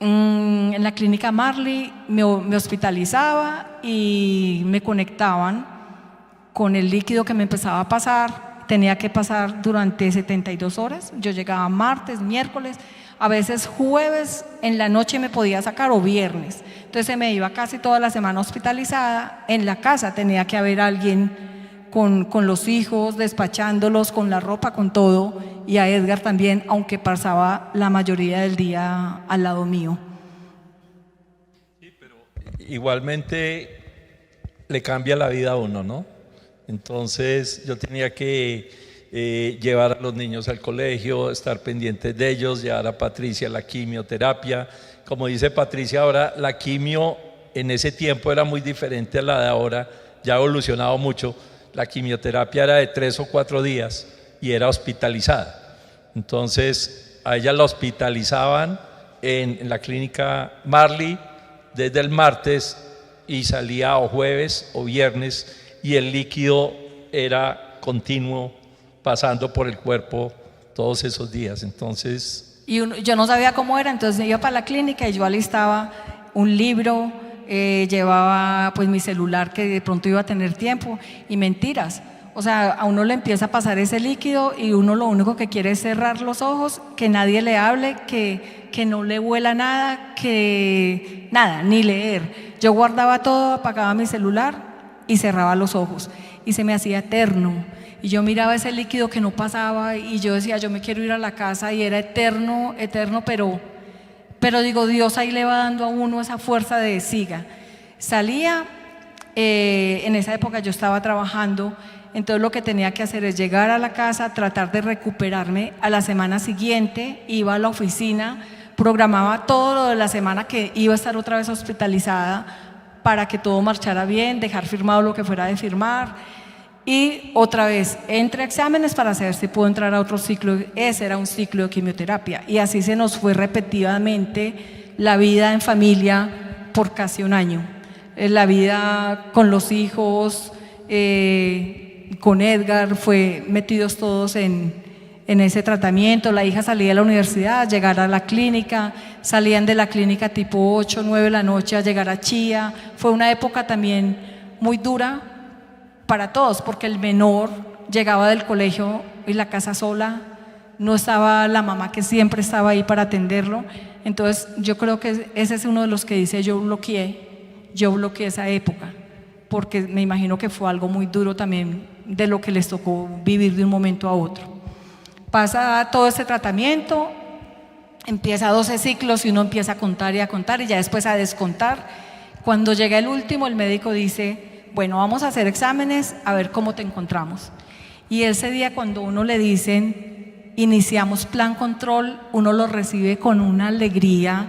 En la clínica Marley me hospitalizaba y me conectaban con el líquido que me empezaba a pasar. Tenía que pasar durante 72 horas. Yo llegaba martes, miércoles, a veces jueves en la noche me podía sacar o viernes. Entonces me iba casi toda la semana hospitalizada. En la casa tenía que haber alguien con los hijos, despachándolos, con la ropa, con todo, y a Edgar también, aunque pasaba la mayoría del día al lado mío. Igualmente le cambia la vida a uno, ¿no? Entonces yo tenía que llevar a los niños al colegio, estar pendientes de ellos, llevar a Patricia a la quimioterapia. Como dice Patricia, ahora la quimio en ese tiempo era muy diferente a la de ahora, ya ha evolucionado mucho. La quimioterapia era de 3 o 4 días y era hospitalizada. Entonces a ella la hospitalizaban en la clínica Marley desde el martes y salía o jueves o viernes, y el líquido era continuo pasando por el cuerpo todos esos días. Entonces yo no sabía cómo era, entonces iba para la clínica y yo alistaba un libro, llevaba pues mi celular que de pronto iba a tener tiempo, y mentiras. O sea, a uno le empieza a pasar ese líquido y uno lo único que quiere es cerrar los ojos, que nadie le hable, que no le huela nada, que nada, ni leer. Yo guardaba todo, apagaba mi celular y cerraba los ojos, y se me hacía eterno. Y yo miraba ese líquido que no pasaba y yo decía, yo me quiero ir a la casa, y era eterno, eterno, pero digo, Dios ahí le va dando a uno esa fuerza de siga. Salía, en esa época yo estaba trabajando, entonces lo que tenía que hacer es llegar a la casa, tratar de recuperarme. A la semana siguiente iba a la oficina, programaba todo lo de la semana que iba a estar otra vez hospitalizada para que todo marchara bien, dejar firmado lo que fuera de firmar, y otra vez entre exámenes para saber si puedo entrar a otro ciclo. Ese era un ciclo de quimioterapia, y así se nos fue repetidamente la vida en familia por casi un año. La vida con los hijos, con Edgar, fue metidos todos en ese tratamiento. La hija salía de la universidad, llegar a la clínica, salían de la clínica tipo 8, 9 de la noche a llegar a Chía. Fue una época también muy dura para todos, porque el menor llegaba del colegio y la casa sola, no estaba la mamá que siempre estaba ahí para atenderlo. Entonces yo creo que ese es uno de los que dice yo bloqueé esa época, porque me imagino que fue algo muy duro también de lo que les tocó vivir de un momento a otro. Pasa todo este tratamiento, empieza 12 ciclos y uno empieza a contar y ya después a descontar. Cuando llega el último, el médico dice, bueno, vamos a hacer exámenes a ver cómo te encontramos. Y ese día, cuando uno le dicen iniciamos plan control, uno lo recibe con una alegría.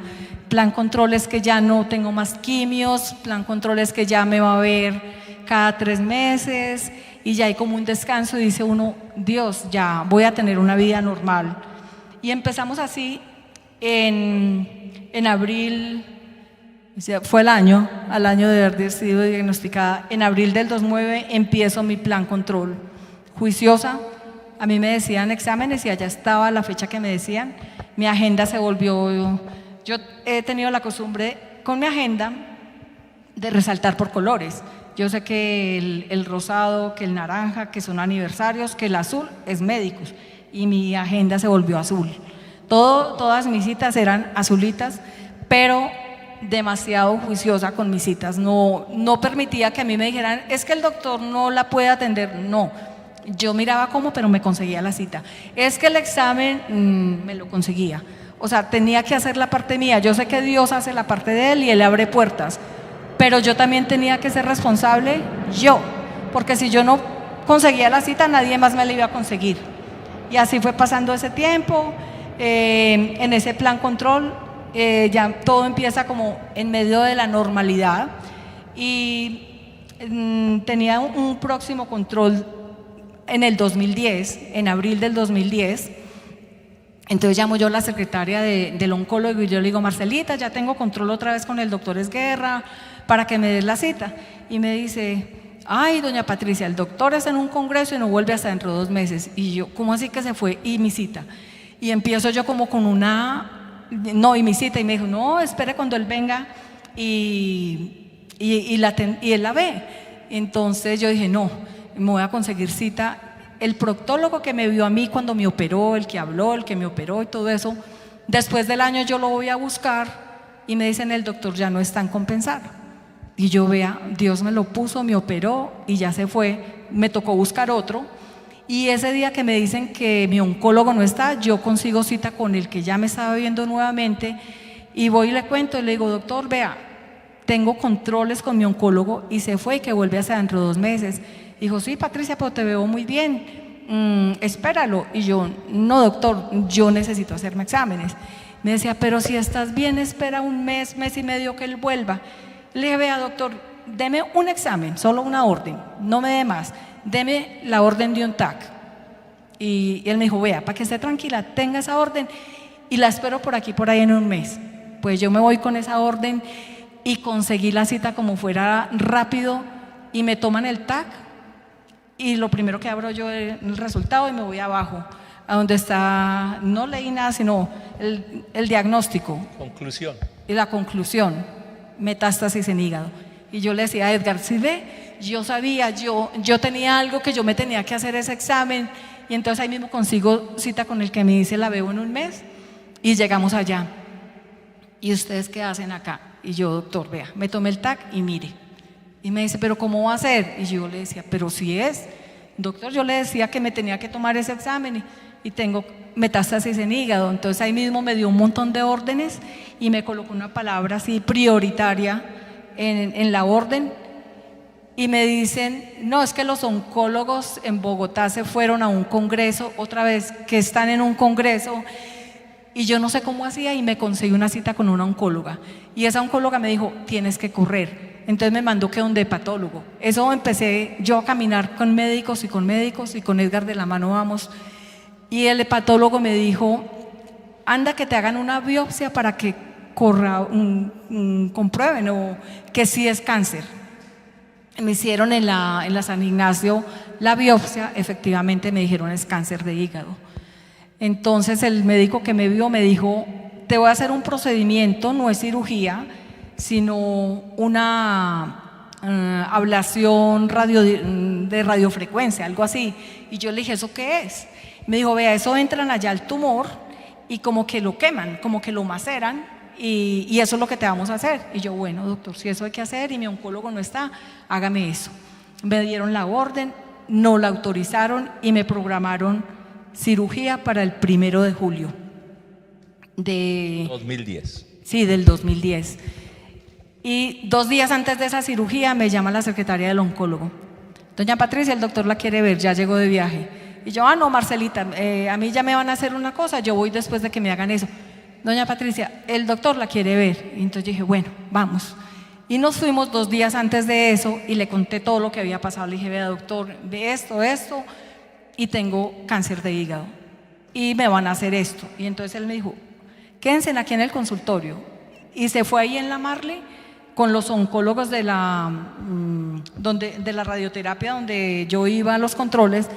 Plan control es que ya no tengo más quimios, plan control es que ya me va a ver cada 3 meses, y ya hay como un descanso, y dice uno, Dios, ya voy a tener una vida normal. Y empezamos así en abril. Fue al año de haber sido diagnosticada. En abril del 2009 empiezo mi plan control. Juiciosa, a mí me decían exámenes y allá estaba la fecha que me decían. Mi agenda se volvió, yo he tenido la costumbre con mi agenda de resaltar por colores. Yo sé que el rosado, que el naranja, que son aniversarios, que el azul es médicos, y mi agenda se volvió azul. Todas mis citas eran azulitas, pero demasiado juiciosa con mis citas. No permitía que a mí me dijeran, es que el doctor no la puede atender. No, yo miraba cómo, pero me conseguía la cita. Es que el examen me lo conseguía. O sea, tenía que hacer la parte mía. Yo sé que Dios hace la parte de él y él abre puertas, pero yo también tenía que ser responsable yo, porque si yo no conseguía la cita, nadie más me la iba a conseguir. Y así fue pasando ese tiempo. En ese plan control ya todo empieza como en medio de la normalidad, y tenía un próximo control en el 2010, en abril del 2010. Entonces llamo yo a la secretaria del oncólogo y yo le digo, Marcelita, ya tengo control otra vez con el doctor Esguerra para que me des la cita. Y me dice, ay, doña Patricia, el doctor está en un congreso y no vuelve hasta dentro de 2 meses. Y yo, ¿cómo así que se fue? Y mi cita. Y empiezo yo como con una no, y mi cita, y me dijo, no, espere cuando él venga y él la ve. Entonces yo dije, no, me voy a conseguir cita. El proctólogo que me vio a mí cuando me operó, el que habló, el que me operó y todo eso, después del año yo lo voy a buscar y me dicen, el doctor ya no está en compensar. Y yo, vea, Dios me lo puso, me operó y ya se fue, me tocó buscar otro. Y ese día que me dicen que mi oncólogo no está, yo consigo cita con el que ya me estaba viendo nuevamente y voy y le cuento y le digo, doctor, vea, tengo controles con mi oncólogo y se fue y que vuelve hacia dentro de 2 meses. Dijo, sí, Patricia, pero te veo muy bien, espéralo. Y yo, no, doctor, yo necesito hacerme exámenes. Me decía, pero si estás bien, espera 1 mes, mes y medio que él vuelva. Le dije, vea, doctor, deme un examen, solo una orden, no me dé más, deme la orden de un TAC. Y él me dijo, vea, para que esté tranquila, tenga esa orden y la espero por aquí, por ahí en 1 mes. Pues yo me voy con esa orden y conseguí la cita como fuera rápido y me toman el TAC y lo primero que abro yo es el resultado y me voy abajo, a donde está, no leí nada, sino el diagnóstico. Conclusión. Y la conclusión, metástasis en hígado. Y yo le decía a Edgar, ¿sí ve? Yo sabía, yo tenía algo que yo me tenía que hacer ese examen y entonces ahí mismo consigo cita con el que me dice la veo en 1 mes y llegamos allá. ¿Y ustedes qué hacen acá? Y yo, doctor, vea, me tomé el TAC y mire. Y me dice, ¿pero cómo va a ser? Y yo le decía, pero si es, doctor, yo le decía que me tenía que tomar ese examen y tengo metástasis en hígado. Entonces ahí mismo me dio un montón de órdenes y me colocó una palabra así prioritaria en la orden y me dicen, no, es que los oncólogos en Bogotá se fueron a un congreso, otra vez que están en un congreso y yo no sé cómo hacía y me conseguí una cita con una oncóloga y esa oncóloga me dijo, tienes que correr. Entonces me mandó que donde hepatólogo. Eso empecé yo a caminar con médicos y con Edgar de la mano vamos. Y el hepatólogo me dijo, anda que te hagan una biopsia para que comprueben o que sí es cáncer. Me hicieron en la San Ignacio la biopsia, efectivamente me dijeron es cáncer de hígado. Entonces el médico que me vio me dijo, te voy a hacer un procedimiento, no es cirugía, sino una ablación de radiofrecuencia, algo así. Y yo le dije, ¿eso qué es? Me dijo, vea, eso entran allá al tumor y como que lo queman, como que lo maceran y eso es lo que te vamos a hacer. Y yo, bueno, doctor, si eso hay que hacer y mi oncólogo no está, hágame eso. Me dieron la orden, no la autorizaron y me programaron cirugía para el 1 de julio de 2010. Sí, del 2010. Y 2 días antes de esa cirugía me llama la secretaria del oncólogo. Doña Patricia, el doctor la quiere ver, ya llegó de viaje. Y yo, no, Marcelita, a mí ya me van a hacer una cosa, yo voy después de que me hagan eso. Doña Patricia, el doctor la quiere ver. Y entonces dije, bueno, vamos. Y nos fuimos 2 días antes de eso y le conté todo lo que había pasado. Le dije, vea, doctor, ve esto, y tengo cáncer de hígado. Y me van a hacer esto. Y entonces él me dijo, quédense aquí en el consultorio. Y se fue ahí en la Marley con los oncólogos de la radioterapia donde yo iba a los controles.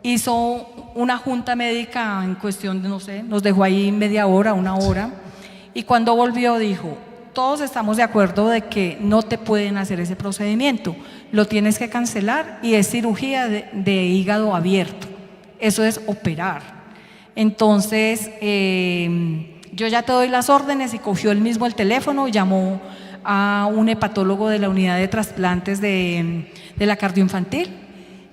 Hizo una junta médica en cuestión de, no sé, nos dejó ahí media hora, 1 hora. Y cuando volvió dijo, todos estamos de acuerdo de que no te pueden hacer ese procedimiento, lo tienes que cancelar y es cirugía de hígado abierto, eso es operar. Entonces yo ya te doy las órdenes y cogió él mismo el teléfono, llamó a un hepatólogo de la unidad de trasplantes de la cardioinfantil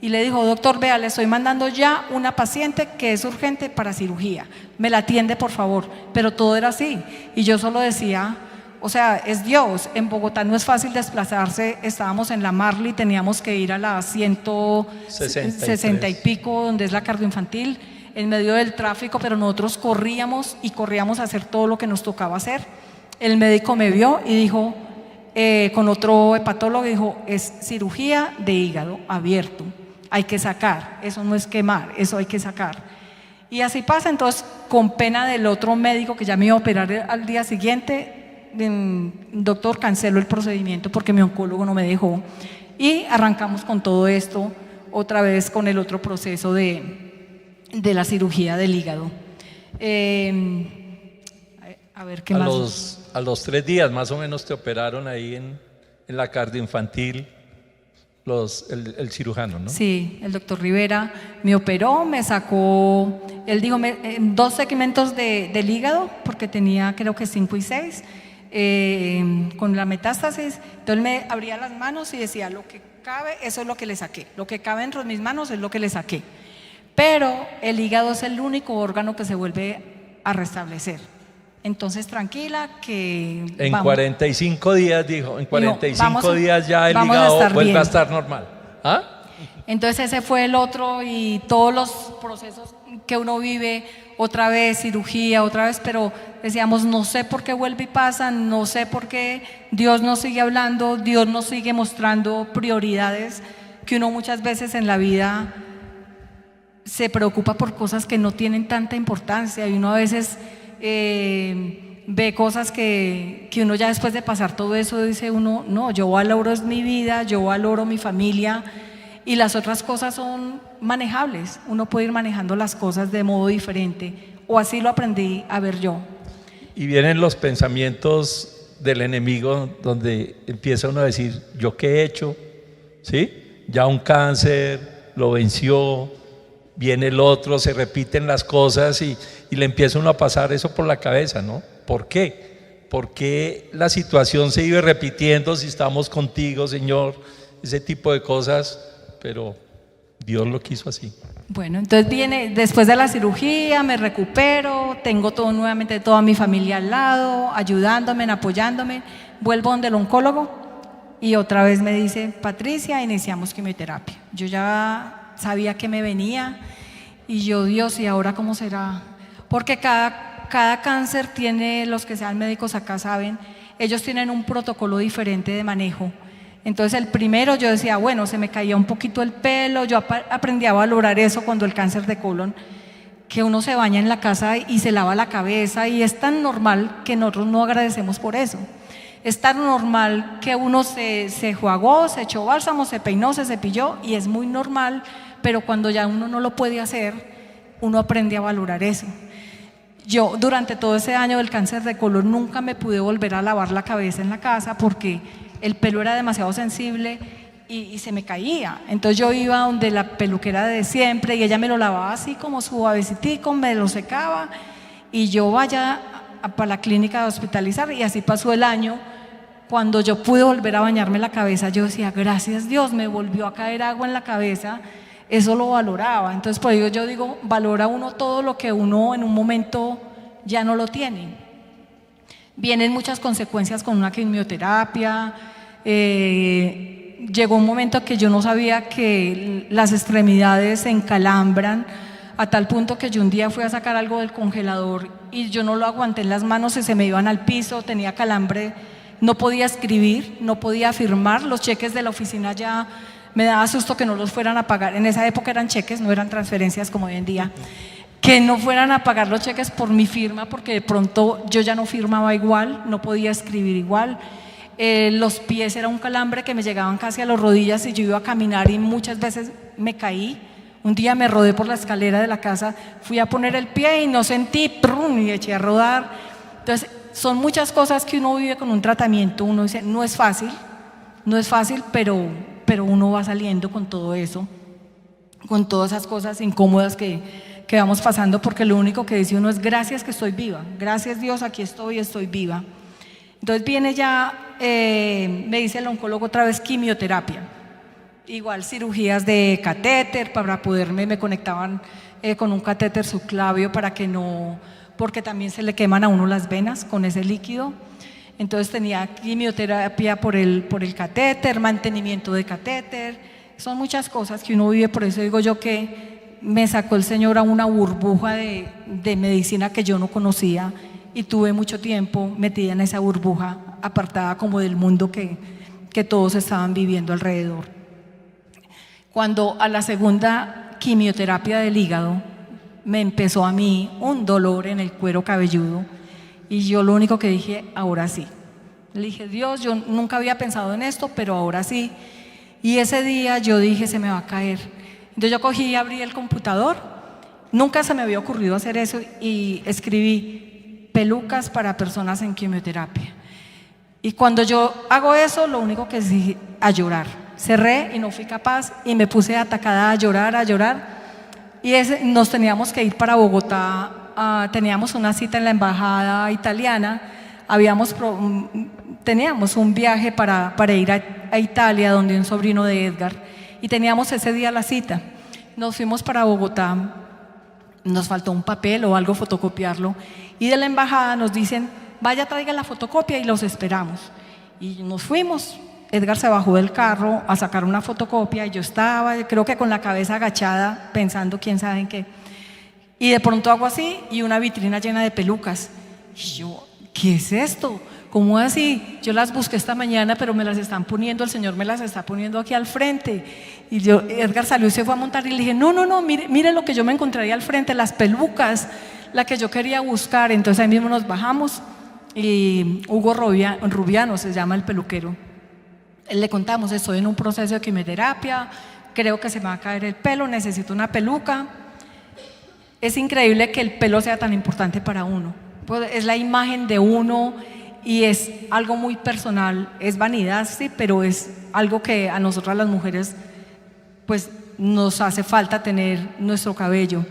y le dijo, doctor, vea, le estoy mandando ya una paciente que es urgente para cirugía, me la atiende por favor, pero todo era así y yo solo decía, o sea, es Dios, en Bogotá no es fácil desplazarse, estábamos en la Marley, teníamos que ir a la 160 y pico, donde es la cardioinfantil, en medio del tráfico, pero nosotros corríamos a hacer todo lo que nos tocaba hacer. El médico me vio y dijo, con otro hepatólogo, dijo, es cirugía de hígado abierto, hay que sacar, eso no es quemar, eso hay que sacar. Y así pasa, entonces, con pena del otro médico que ya me iba a operar al día siguiente, doctor, cancelo el procedimiento porque mi oncólogo no me dejó y arrancamos con todo esto otra vez con el otro proceso de la cirugía del hígado. A ver qué más. A los 3 días más o menos te operaron ahí en la cardioinfantil, el cirujano, ¿no? Sí, el doctor Rivera me operó, me sacó, él dijo, 2 segmentos del hígado, porque tenía creo que 5 y 6, con la metástasis. Entonces él me abría las manos y decía, lo que cabe, eso es lo que le saqué, lo que cabe dentro de mis manos es lo que le saqué. Pero el hígado es el único órgano que se vuelve a restablecer. Entonces, tranquila, que en vamos. 45 días, dijo, en 45 días ya el vamos hígado vuelve a estar normal. ¿Ah? Entonces ese fue el otro, y todos los procesos que uno vive, otra vez cirugía, otra vez, pero decíamos, no sé por qué vuelve y pasa, no sé por qué Dios nos sigue hablando, Dios nos sigue mostrando prioridades que uno muchas veces en la vida se preocupa por cosas que no tienen tanta importancia, y uno a veces ve cosas que uno ya después de pasar todo eso dice uno, no, yo valoro es mi vida, yo valoro mi familia, y las otras cosas son manejables, uno puede ir manejando las cosas de modo diferente, o así lo aprendí a ver yo. Y vienen los pensamientos del enemigo donde empieza uno a decir, ¿yo qué he hecho? ¿Sí? Ya un cáncer lo venció, viene el otro, se repiten las cosas y le empieza uno a pasar eso por la cabeza, ¿no? ¿Por qué? ¿Por qué la situación se vive repitiendo si estamos contigo, Señor? Ese tipo de cosas, pero Dios lo quiso así. Bueno, entonces viene, después de la cirugía, me recupero, tengo nuevamente toda mi familia al lado, ayudándome, apoyándome, vuelvo donde el oncólogo y otra vez me dice, Patricia, iniciamos quimioterapia. Yo ya sabía que me venía y yo, Dios, ¿y ahora cómo será? Porque cada cáncer tiene, los que sean médicos acá saben, ellos tienen un protocolo diferente de manejo. Entonces el primero yo decía, bueno, se me caía un poquito el pelo, yo aprendí a valorar eso cuando el cáncer de colon, que uno se baña en la casa y se lava la cabeza, y es tan normal que nosotros no agradecemos por eso. Es tan normal que uno se enjuagó, se echó bálsamo, se peinó, se cepilló, y es muy normal, pero cuando ya uno no lo puede hacer, uno aprende a valorar eso. Yo durante todo ese año del cáncer de colon nunca me pude volver a lavar la cabeza en la casa porque el pelo era demasiado sensible y se me caía. Entonces yo iba donde la peluquera de siempre y ella me lo lavaba así como suavecitico, me lo secaba, y yo vaya para la clínica a hospitalizar, y así pasó el año. Cuando yo pude volver a bañarme la cabeza, yo decía, gracias Dios, me volvió a caer agua en la cabeza. Eso lo valoraba. Entonces por ello yo digo, valora uno todo lo que uno en un momento ya no lo tiene. Vienen muchas consecuencias con una quimioterapia. Llegó un momento que yo no sabía que las extremidades se encalambran, a tal punto que yo un día fui a sacar algo del congelador y yo no lo aguanté en las manos y se me iban al piso, tenía calambre, no podía escribir, no podía firmar, los cheques de la oficina ya me daba susto que no los fueran a pagar. En esa época eran cheques, no eran transferencias como hoy en día. Que no fueran a pagar los cheques por mi firma, porque de pronto yo ya no firmaba igual, no podía escribir igual. Los pies era un calambre que me llegaban casi a las rodillas y yo iba a caminar y muchas veces me caí. Un día me rodé por la escalera de la casa, fui a poner el pie y no sentí, ¡prum!, y eché a rodar. Entonces son muchas cosas que uno vive con un tratamiento. Uno dice, no es fácil, pero uno va saliendo con todo eso, con todas esas cosas incómodas que vamos pasando, porque lo único que dice uno es gracias que estoy viva, gracias Dios, aquí estoy viva. Entonces viene ya, me dice el oncólogo otra vez quimioterapia, igual cirugías de catéter para poderme, me conectaban con un catéter subclavio para que no, porque también se le queman a uno las venas con ese líquido. Entonces tenía quimioterapia por el catéter, mantenimiento de catéter, son muchas cosas que uno vive. Por eso digo yo que me sacó el Señor a una burbuja de medicina que yo no conocía, y tuve mucho tiempo metida en esa burbuja, apartada como del mundo que todos estaban viviendo alrededor. Cuando a la segunda quimioterapia del hígado me empezó a mí un dolor en el cuero cabelludo, y yo lo único que dije, ahora sí. Le dije, Dios, yo nunca había pensado en esto, pero ahora sí. Y ese día yo dije, se me va a caer. Entonces yo cogí y abrí el computador, nunca se me había ocurrido hacer eso, y escribí, pelucas para personas en quimioterapia. Y cuando yo hago eso, lo único que es a llorar. Cerré y no fui capaz y me puse atacada a llorar, a llorar. Y nos teníamos que ir para Bogotá, teníamos una cita en la embajada italiana, teníamos un viaje para ir a Italia, donde un sobrino de Edgar, y teníamos ese día la cita. Nos fuimos para Bogotá, nos faltó un papel o algo, fotocopiarlo, y de la embajada nos dicen, vaya, traiga la fotocopia y los esperamos. Y nos fuimos. Edgar se bajó del carro a sacar una fotocopia y yo estaba, creo que con la cabeza agachada, pensando quién sabe en qué. Y de pronto hago así y una vitrina llena de pelucas. Y yo, ¿qué es esto? ¿Cómo así? Yo las busqué esta mañana, pero me las están poniendo, el Señor me las está poniendo aquí al frente. Y Edgar salió y se fue a montar y le dije, no, mire lo que yo me encontraría al frente, las pelucas, la que yo quería buscar. Entonces ahí mismo nos bajamos y Hugo Rubiano se llama el peluquero. Le contamos, estoy en un proceso de quimioterapia, creo que se me va a caer el pelo, necesito una peluca. Es increíble que el pelo sea tan importante para uno, pues es la imagen de uno y es algo muy personal, es vanidad, sí, pero es algo que a nosotras las mujeres pues nos hace falta tener nuestro cabello.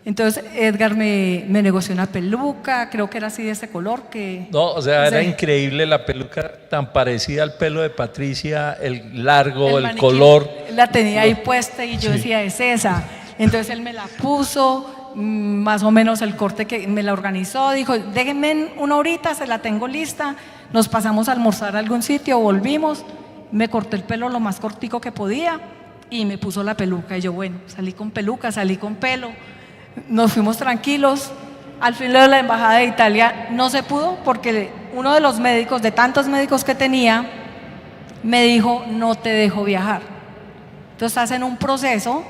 Entonces Edgar me negoció una peluca, creo que era así de ese color que… No, o sea, era increíble la peluca tan parecida al pelo de Patricia, el largo, el color. La tenía ahí puesta y yo decía, es esa. Entonces él me la puso, más o menos el corte que me la organizó, dijo, déjenme una horita, se la tengo lista, nos pasamos a almorzar a algún sitio, volvimos, me corté el pelo lo más cortico que podía y me puso la peluca. Y yo, bueno, salí con peluca, salí con pelo. Nos fuimos tranquilos. Al fin de la embajada de Italia no se pudo porque uno de los médicos, de tantos médicos que tenía, me dijo, no te dejo viajar. Entonces estás en un proceso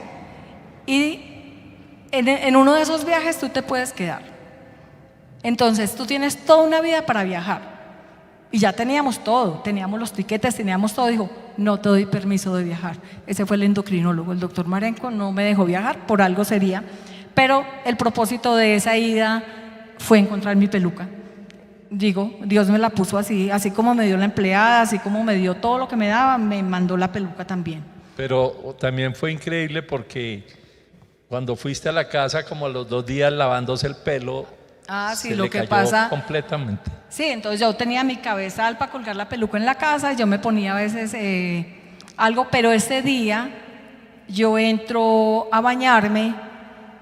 y en uno de esos viajes tú te puedes quedar. Entonces tú tienes toda una vida para viajar. Y ya teníamos todo, teníamos los tiquetes, teníamos todo. Dijo, no te doy permiso de viajar. Ese fue el endocrinólogo, el doctor Marenco, no me dejó viajar, por algo sería. Pero el propósito de esa ida fue encontrar mi peluca. Digo, Dios me la puso así, así como me dio la empleada, así como me dio todo lo que me daba, me mandó la peluca también. Pero también fue increíble porque cuando fuiste a la casa, como a los 2 días lavándose el pelo, sí, se lo le que cayó pasa completamente. Sí, entonces yo tenía mi cabezal para colgar la peluca en la casa, yo me ponía a veces algo, pero ese día yo entro a bañarme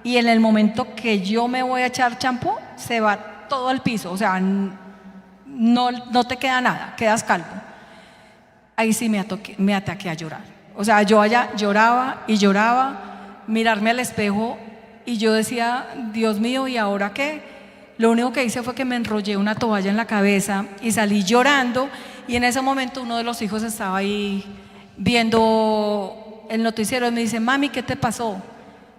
y en el momento que yo me voy a echar champú, se va todo al piso, o sea, no te queda nada, quedas calvo. Ahí sí me ataqué a llorar. O sea, yo allá lloraba y lloraba, mirarme al espejo y yo decía, Dios mío, ¿y ahora qué? Lo único que hice fue que me enrollé una toalla en la cabeza y salí llorando, y en ese momento uno de los hijos estaba ahí viendo el noticiero y me dice, mami, ¿qué te pasó?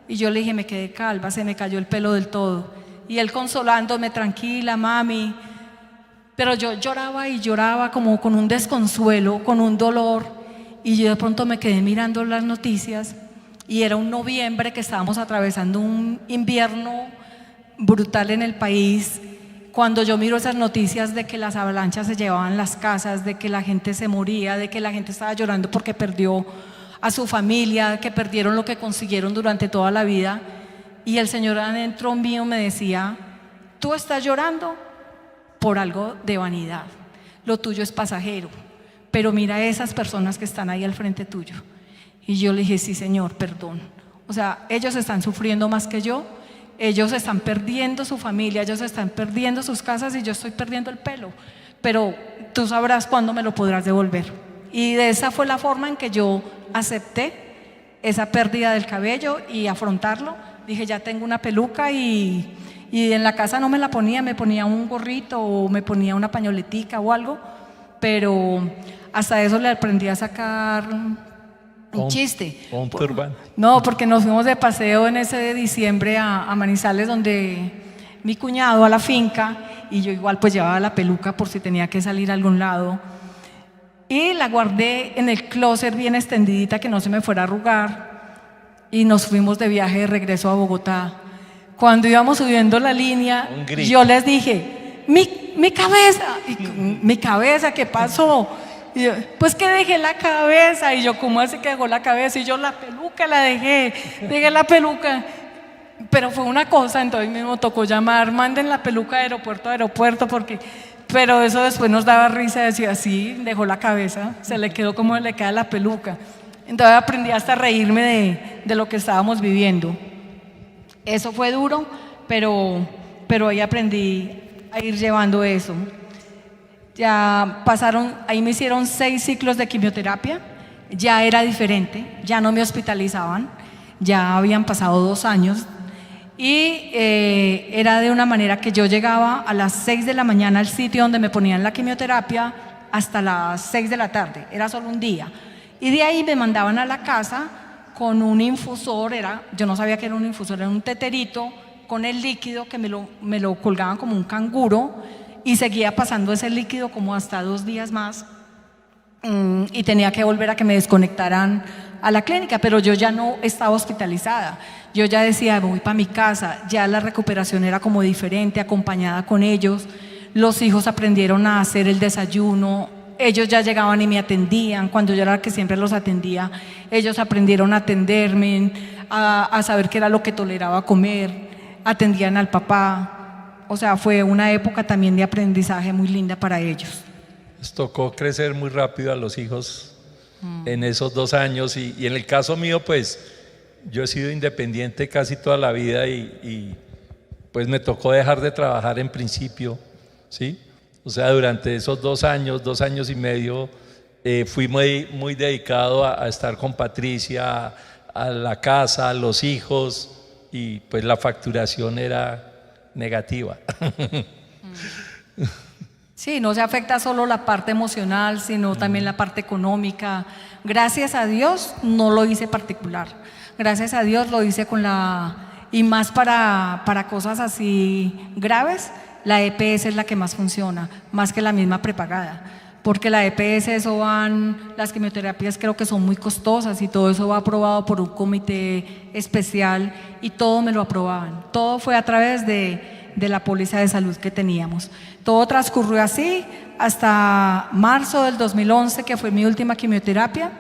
Y yo le dije, me quedé calva, se me cayó el pelo del todo. Y él consolándome, tranquila, mami. Pero yo lloraba y lloraba como con un desconsuelo, con un dolor. Y yo de pronto me quedé mirando las noticias y era un noviembre que estábamos atravesando un invierno brutal en el país. Cuando yo miro esas noticias de que las avalanchas se llevaban las casas, de que la gente se moría, de que la gente estaba llorando porque perdió a su familia, que perdieron lo que consiguieron durante toda la vida, y el Señor adentro mío me decía, tú estás llorando por algo de vanidad, lo tuyo es pasajero, pero mira a esas personas que están ahí al frente tuyo. Y yo le dije, sí, Señor, perdón. O sea, ellos están sufriendo más que yo, ellos están perdiendo su familia, ellos están perdiendo sus casas y yo estoy perdiendo el pelo, pero tú sabrás cuándo me lo podrás devolver. Y de esa fue la forma en que yo acepté esa pérdida del cabello y afrontarlo. Dije, ya tengo una peluca y en la casa no me la ponía, me ponía un gorrito o me ponía una pañoletica o algo, pero hasta eso le aprendí a sacar un chiste. O un turbante. No, porque nos fuimos de paseo en ese de diciembre a Manizales, donde mi cuñado, a la finca, y yo igual pues llevaba la peluca por si tenía que salir a algún lado. Y la guardé en el closet bien extendidita que no se me fuera a arrugar. Y nos fuimos de viaje de regreso a Bogotá. Cuando íbamos subiendo la línea, yo les dije, mi cabeza. Y, mi cabeza, ¿qué pasó? Y yo, pues que dejé la cabeza. Y yo, ¿cómo así que dejó la cabeza? Y yo, la peluca la dejé la peluca. Pero fue una cosa, entonces mismo tocó llamar, manden la peluca de aeropuerto a aeropuerto, pero eso después nos daba risa, decía, sí, dejó la cabeza, se le quedó como le queda la peluca. Entonces aprendí hasta a reírme de lo que estábamos viviendo. Eso fue duro, pero ahí aprendí a ir llevando eso. Ya pasaron, ahí me hicieron 6 ciclos de quimioterapia, ya era diferente, ya no me hospitalizaban, ya habían pasado 2 años y era de una manera que yo llegaba a las 6 de la mañana al sitio donde me ponían la quimioterapia hasta las 6 de la tarde, era solo un día. Y de ahí me mandaban a la casa con un infusor, yo no sabía que era un infusor, era un teterito con el líquido que me lo colgaban como un canguro y seguía pasando ese líquido como hasta 2 días más y tenía que volver a que me desconectaran a la clínica, pero yo ya no estaba hospitalizada, yo ya decía voy para mi casa, ya la recuperación era como diferente, acompañada con ellos, los hijos aprendieron a hacer el desayuno, ellos ya llegaban y me atendían, cuando yo era la que siempre los atendía, ellos aprendieron a atenderme, a saber qué era lo que toleraba comer, atendían al papá, o sea, fue una época también de aprendizaje muy linda para ellos. Les tocó crecer muy rápido a los hijos en esos 2 años y en el caso mío pues yo he sido independiente casi toda la vida y pues me tocó dejar de trabajar en principio, ¿sí? O sea, durante esos 2 años y medio fui muy dedicado a estar con Patricia, a la casa, a los hijos y pues la facturación era negativa. Sí, no se afecta solo la parte emocional, sino también la parte económica. Gracias a Dios no lo hice particular. Gracias a Dios lo hice y más para cosas así graves, la EPS es la que más funciona, más que la misma prepagada. Porque la EPS, las quimioterapias creo que son muy costosas y todo eso va aprobado por un comité especial y todo me lo aprobaban. Todo fue a través de la póliza de salud que teníamos. Todo transcurrió así hasta marzo del 2011, que fue mi última quimioterapia,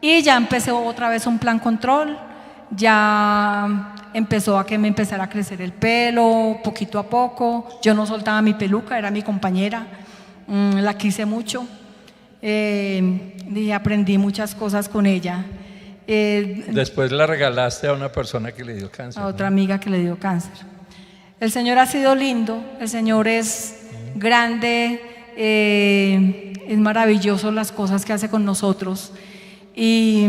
y ya empecé otra vez un plan control, ya empezó a que me empezara a crecer el pelo poquito a poco, yo no soltaba mi peluca, era mi compañera, la quise mucho, y aprendí muchas cosas con ella. Después la regalaste a una persona que le dio cáncer. A otra amiga que le dio cáncer. El Señor ha sido lindo, el Señor es grande, es maravilloso las cosas que hace con nosotros y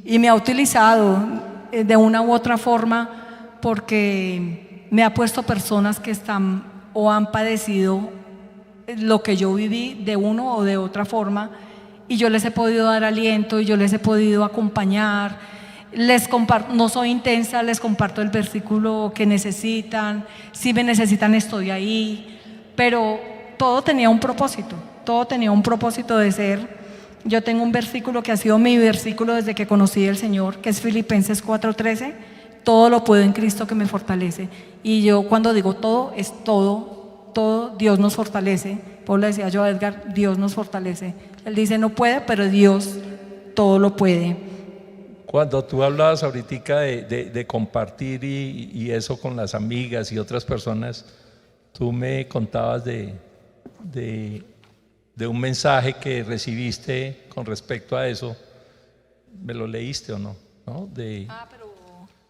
me ha utilizado de una u otra forma porque me ha puesto personas que están o han padecido lo que yo viví de una o de otra forma y yo les he podido dar aliento y yo les he podido acompañar. Les comparto, no soy intensa, les comparto el versículo que necesitan, si me necesitan estoy ahí, pero todo tenía un propósito de ser. Yo tengo un versículo que ha sido mi versículo desde que conocí al Señor, que es Filipenses 4:13, todo lo puedo en Cristo que me fortalece. Y yo cuando digo todo, es todo Dios nos fortalece. Pablo decía yo a Edgar, Dios nos fortalece. Él dice no puede, pero Dios todo lo puede. Cuando tú hablabas ahorita de compartir y eso con las amigas y otras personas, tú me contabas de un mensaje que recibiste con respecto a eso. ¿Me lo leíste o no? Pero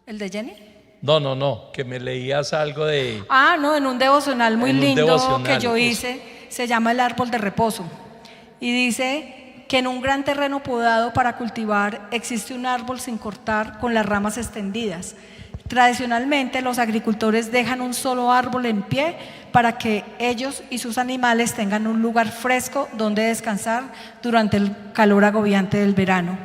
¿el de Jenny? No, que me leías algo de... No, en un devocional muy lindo devocional, que yo hice, se llama El Árbol de Reposo. Y dice que en un gran terreno podado para cultivar existe un árbol sin cortar con las ramas extendidas. Tradicionalmente los agricultores dejan un solo árbol en pie para que ellos y sus animales tengan un lugar fresco donde descansar durante el calor agobiante del verano.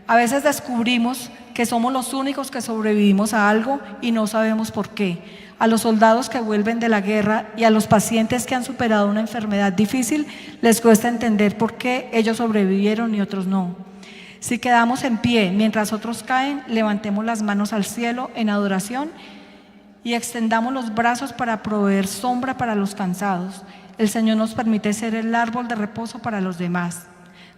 A veces descubrimos que somos los únicos que sobrevivimos a algo y no sabemos por qué. A los soldados que vuelven de la guerra y a los pacientes que han superado una enfermedad difícil les cuesta entender por qué ellos sobrevivieron y otros no. Si quedamos en pie mientras otros caen, levantemos las manos al cielo en adoración y extendamos los brazos para proveer sombra para los cansados. El Señor nos permite ser el árbol de reposo para los demás.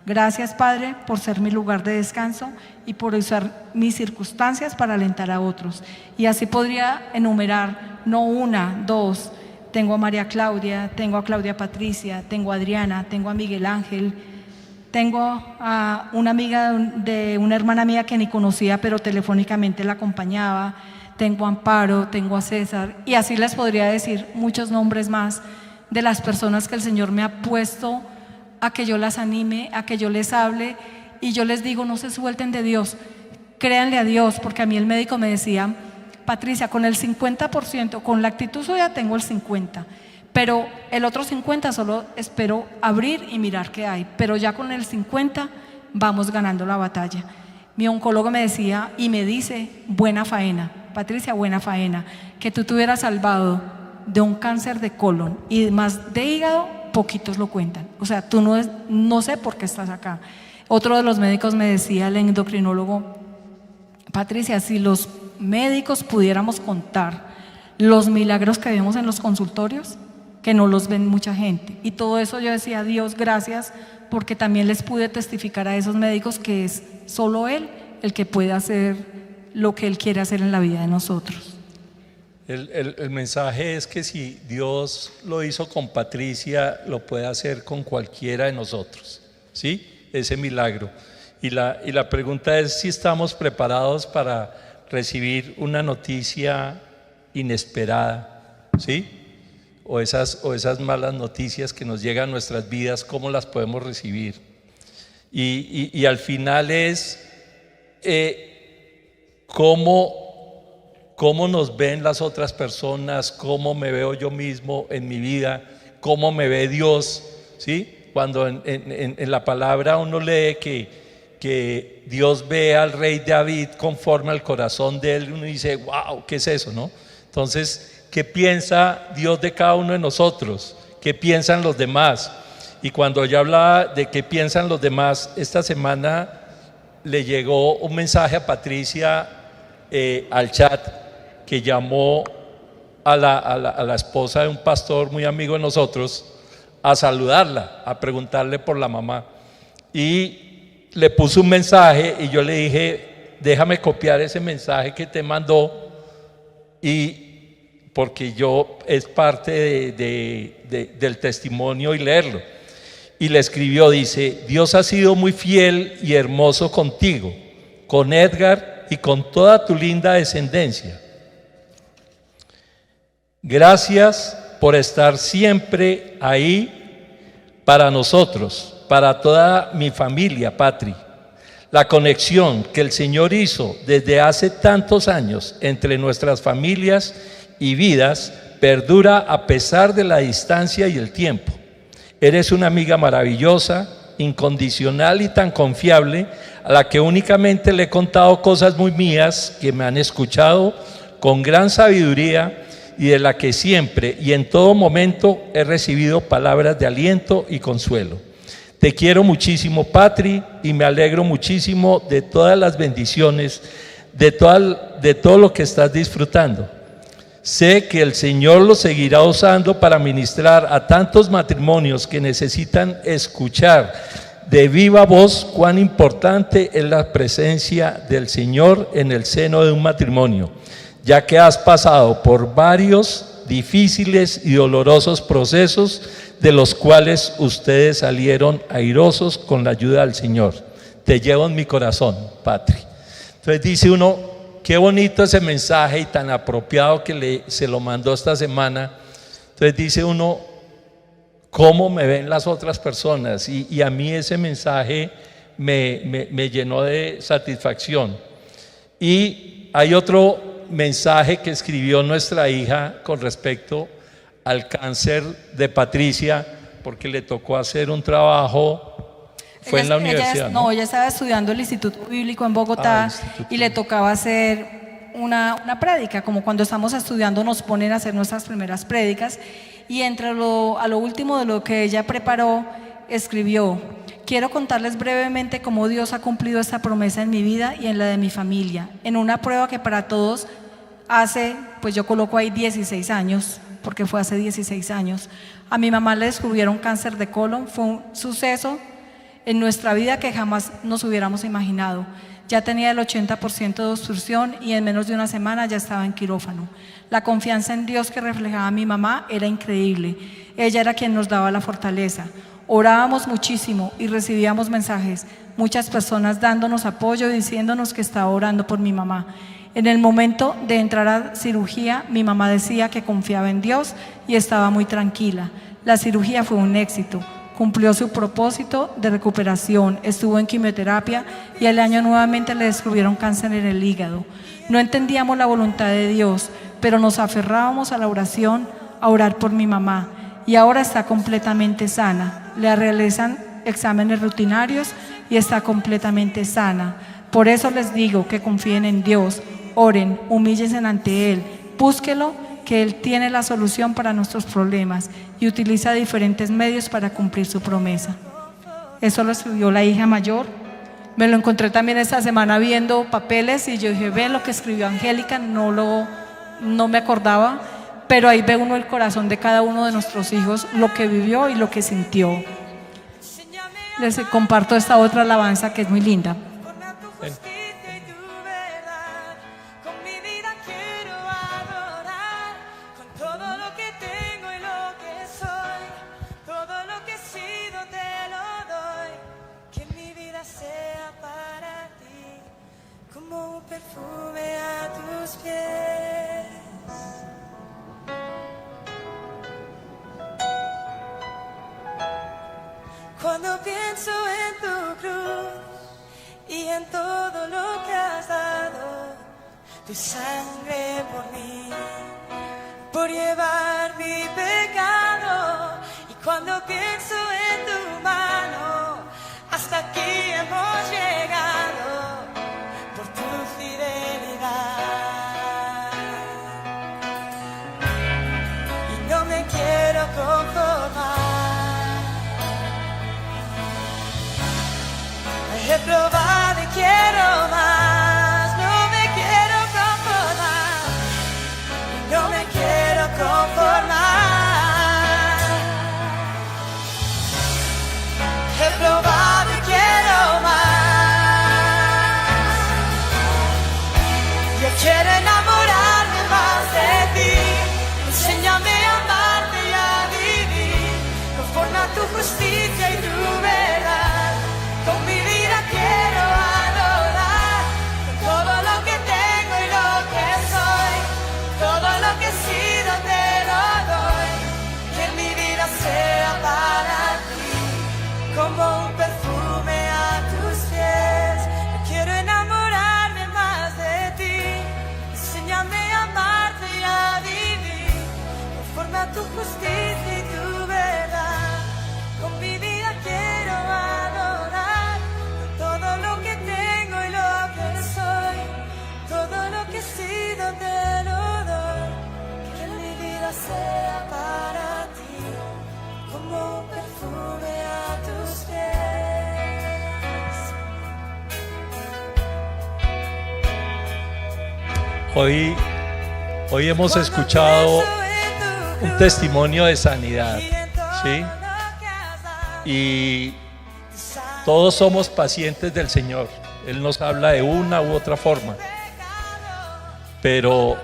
Gracias, Padre, por ser mi lugar de descanso y por usar mis circunstancias para alentar a otros. Y así podría enumerar, no una, dos. Tengo a María Claudia, tengo a Claudia Patricia, tengo a Adriana, tengo a Miguel Ángel, tengo a una amiga de una hermana mía que ni conocía, pero telefónicamente la acompañaba. Tengo a Amparo, tengo a César, y así les podría decir muchos nombres más de las personas que el Señor me ha puesto a que yo las anime, a que yo les hable, y yo les digo, no se suelten de Dios, créanle a Dios, porque a mí el médico me decía, Patricia, con el 50%, con la actitud suya tengo el 50%, pero el otro 50% solo espero abrir y mirar qué hay, pero ya con el 50% vamos ganando la batalla. Mi oncólogo me decía y me dice, buena faena, Patricia, buena faena, que tú te hubieras salvado de un cáncer de colon y más de hígado, poquitos lo cuentan. O sea, tú no sé por qué estás acá. Otro de los médicos me decía, el endocrinólogo, Patricia, si los médicos pudiéramos contar los milagros que vemos en los consultorios, que no los ven mucha gente. Y todo eso yo decía, Dios, gracias, porque también les pude testificar a esos médicos que es solo Él el que puede hacer lo que Él quiere hacer en la vida de nosotros. El mensaje es que si Dios lo hizo con Patricia, lo puede hacer con cualquiera de nosotros, ¿sí? Ese milagro. Y la pregunta es si estamos preparados para recibir una noticia inesperada, ¿sí? O esas malas noticias que nos llegan a nuestras vidas, ¿cómo las podemos recibir? Y al final es cómo nos ven las otras personas, cómo me veo yo mismo en mi vida, cómo me ve Dios, ¿sí? Cuando en la palabra uno lee que Dios ve al rey David conforme al corazón de él, uno dice, wow, ¿qué es eso, no? Entonces, ¿qué piensa Dios de cada uno de nosotros? ¿Qué piensan los demás? Y cuando yo hablaba de qué piensan los demás, esta semana le llegó un mensaje a Patricia al chat, que llamó a la esposa de un pastor muy amigo de nosotros a saludarla, a preguntarle por la mamá, y le puso un mensaje y yo le dije, déjame copiar ese mensaje que te mandó, y porque yo es parte del testimonio y leerlo. Y le escribió, dice, Dios ha sido muy fiel y hermoso contigo, con Edgar y con toda tu linda descendencia. Gracias por estar siempre ahí para nosotros, para toda mi familia, Patri. La conexión que el Señor hizo desde hace tantos años entre nuestras familias y vidas perdura a pesar de la distancia y el tiempo. Eres una amiga maravillosa, incondicional y tan confiable, a la que únicamente le he contado cosas muy mías que me han escuchado con gran sabiduría y de la que siempre y en todo momento he recibido palabras de aliento y consuelo. Te quiero muchísimo, Patri, y me alegro muchísimo de todas las bendiciones, de todo lo que estás disfrutando. Sé que el Señor lo seguirá usando para ministrar a tantos matrimonios que necesitan escuchar de viva voz cuán importante es la presencia del Señor en el seno de un matrimonio, ya que has pasado por varios difíciles y dolorosos procesos de los cuales ustedes salieron airosos con la ayuda del Señor. Te llevo en mi corazón, Patri. Entonces dice uno, qué bonito ese mensaje y tan apropiado que se lo mandó esta semana. Entonces dice uno, ¿cómo me ven las otras personas? Y a mí ese mensaje me llenó de satisfacción. Y hay otro mensaje que escribió nuestra hija con respecto al cáncer de Patricia, porque le tocó hacer un trabajo, fue en la universidad. No, ella estaba estudiando el Instituto Bíblico en Bogotá y le tocaba hacer una prédica, como cuando estamos estudiando nos ponen a hacer nuestras primeras prédicas, y entre a lo último de lo que ella preparó, escribió: quiero contarles brevemente cómo Dios ha cumplido esta promesa en mi vida y en la de mi familia, en una prueba que para todos pues yo coloco ahí 16 años, porque fue hace 16 años. A mi mamá le descubrieron cáncer de colon. Fue un suceso en nuestra vida que jamás nos hubiéramos imaginado. Ya tenía el 80% de obstrucción y en menos de una semana ya estaba en quirófano. La confianza en Dios que reflejaba mi mamá era increíble. Ella era quien nos daba la fortaleza. Orábamos muchísimo y recibíamos mensajes, muchas personas dándonos apoyo y diciéndonos que estaba orando por mi mamá. En el momento de entrar a cirugía, mi mamá decía que confiaba en Dios y estaba muy tranquila. La cirugía fue un éxito. Cumplió su propósito de recuperación, estuvo en quimioterapia y al año nuevamente le descubrieron cáncer en el hígado. No entendíamos la voluntad de Dios, pero nos aferrábamos a la oración, a orar por mi mamá, y ahora está completamente sana. Le realizan exámenes rutinarios y está completamente sana. Por eso les digo que confíen en Dios, oren, humíllense ante Él, búsquelo, que Él tiene la solución para nuestros problemas y utiliza diferentes medios para cumplir su promesa. Eso lo escribió la hija mayor. Me lo encontré también esta semana viendo papeles y yo dije, ve lo que escribió Angélica, no me acordaba, pero ahí ve uno el corazón de cada uno de nuestros hijos, lo que vivió y lo que sintió. Les comparto esta otra alabanza que es muy linda. Perfume a tus pies. Cuando pienso en tu cruz y en todo lo que has dado, tu sangre por mí, por llevar mi pecado, y cuando pienso en tu mano, hasta aquí hemos llegado. Tu fidelidad, y no me quiero conformar. He probado y quiero más. No me quiero conformar, y no me quiero conformar. He probado y quiero más. Quiero enamorarme más de ti. Enséñame a amarte y a vivir conforme a tu justicia y tu verdad. Con mi vida quiero adorar, con todo lo que tengo y lo que soy, todo lo que he sido te lo doy. Que mi vida sea para ti como un perfume a tus pies. Yo quiero enamorarme más de ti. Enséñame a amarte y a vivir conforme a tu justicia y tu verdad. Con mi vida quiero adorar, con todo lo que tengo y lo que soy, todo lo que he sido te lo doy. Que mi vida sea para ti como un perfume a tus pies. Hoy hemos escuchado un testimonio de sanidad, ¿sí? Y todos somos pacientes del Señor. Él nos habla de una u otra forma. Pero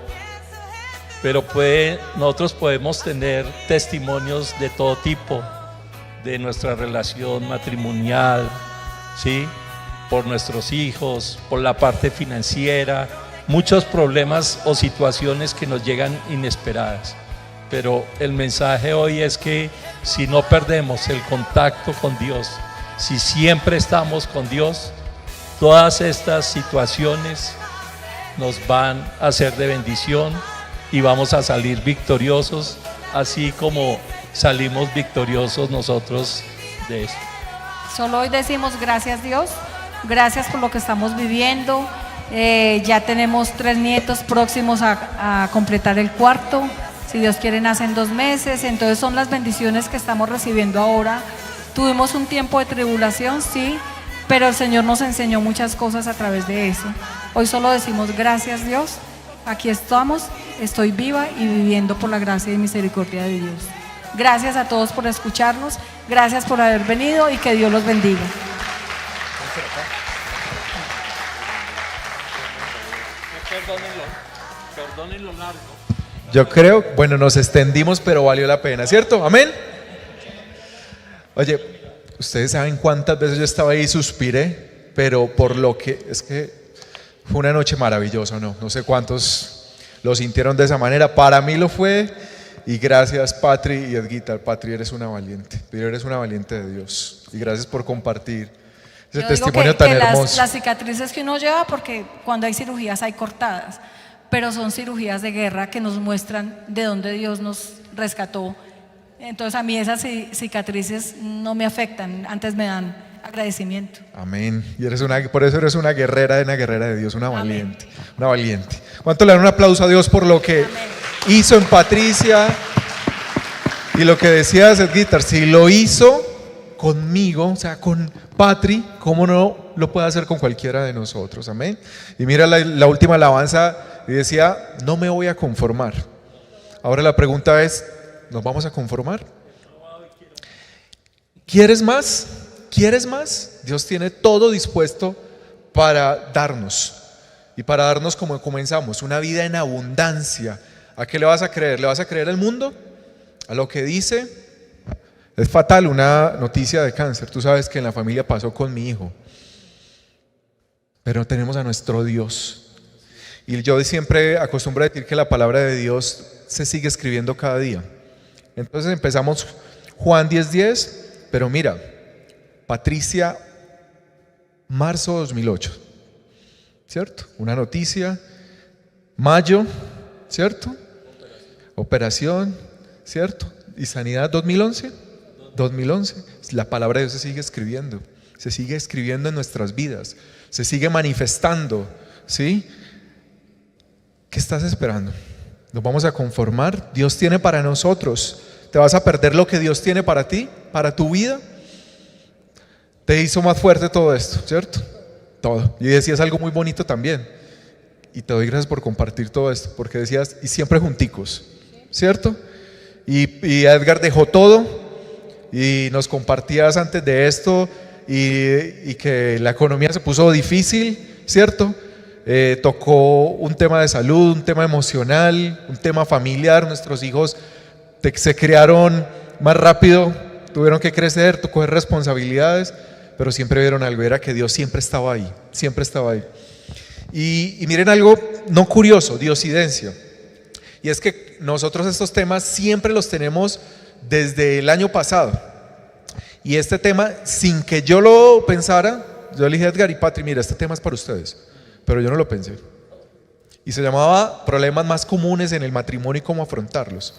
nosotros podemos tener testimonios de todo tipo, de nuestra relación matrimonial, ¿sí? Por nuestros hijos, por la parte financiera, muchos problemas o situaciones que nos llegan inesperadas. Pero el mensaje hoy es que si no perdemos el contacto con Dios, si siempre estamos con Dios, todas estas situaciones nos van a ser de bendición y vamos a salir victoriosos, así como salimos victoriosos nosotros de esto. Solo hoy decimos gracias Dios, gracias por lo que estamos viviendo. Ya tenemos 3 nietos próximos a completar el 4. Si Dios quiere nace en 2 meses. Entonces son las bendiciones que estamos recibiendo ahora. Tuvimos un tiempo de tribulación, sí, pero el Señor nos enseñó muchas cosas a través de eso. Hoy solo decimos gracias Dios aquí estamos, estoy viva y viviendo por la gracia y misericordia de Dios. Gracias a todos por escucharnos, gracias por haber venido y que Dios los bendiga. Perdónenlo largo. Yo creo, bueno, nos extendimos, pero valió la pena, ¿cierto? Amén. Oye, ustedes saben cuántas veces yo estaba ahí y suspiré, pero por lo que, es que fue una noche maravillosa, ¿no? No sé cuántos lo sintieron de esa manera, para mí lo fue, y gracias Patri y Edguita. Patri, eres una valiente, eres una valiente de Dios, y gracias por compartir ese Yo digo testimonio tan hermoso. las cicatrices que uno lleva, porque cuando hay cirugías hay cortadas, pero son cirugías de guerra que nos muestran de dónde Dios nos rescató. Entonces a mí esas cicatrices no me afectan, antes me dan agradecimiento. Amén. Y por eso eres una guerrera de Dios, una valiente, una valiente. ¿Cuánto le dan un aplauso a Dios por lo que hizo en Patricia? Y lo que decía Edguitar, si lo hizo conmigo, o sea, con Patri, ¿cómo no lo puede hacer con cualquiera de nosotros? Amén. Y mira la última alabanza, y decía, no me voy a conformar. Ahora la pregunta es, ¿nos vamos a conformar? ¿Quieres más? ¿Quieres más? Dios tiene todo dispuesto para darnos, y para darnos como comenzamos, una vida en abundancia. ¿A qué le vas a creer? ¿Le vas a creer al mundo? ¿A lo que dice? Es fatal una noticia de cáncer. Tú sabes que en la familia pasó con mi hijo, pero tenemos a nuestro Dios. Y yo siempre acostumbro a decir que la palabra de Dios se sigue escribiendo cada día. Entonces empezamos Juan 10:10, pero mira, Patricia, marzo 2008, ¿cierto? Una noticia, mayo, ¿cierto? Operación, ¿cierto? Y sanidad 2011, la palabra de Dios se sigue escribiendo en nuestras vidas, se sigue manifestando, ¿sí? ¿Qué estás esperando? ¿Nos vamos a conformar? Dios tiene para nosotros. ¿Te vas a perder lo que Dios tiene para ti, para tu vida? Te hizo más fuerte todo esto, ¿cierto? Todo. Y decías algo muy bonito también. Y te doy gracias por compartir todo esto, porque decías, y siempre junticos, ¿cierto? Y Edgar dejó todo, y nos compartías antes de esto, y que la economía se puso difícil, ¿cierto? Tocó un tema de salud, un tema emocional, un tema familiar. Nuestros hijos se criaron más rápido, tuvieron que crecer, coger responsabilidades, pero siempre vieron algo, era que Dios siempre estaba ahí, siempre estaba ahí. Y miren algo no curioso, diosidencia, y es que nosotros estos temas siempre los tenemos desde el año pasado, y este tema, sin que yo lo pensara, yo le dije a Edgar y Patri, mira, este tema es para ustedes, pero yo no lo pensé, y se llamaba problemas más comunes en el matrimonio y cómo afrontarlos,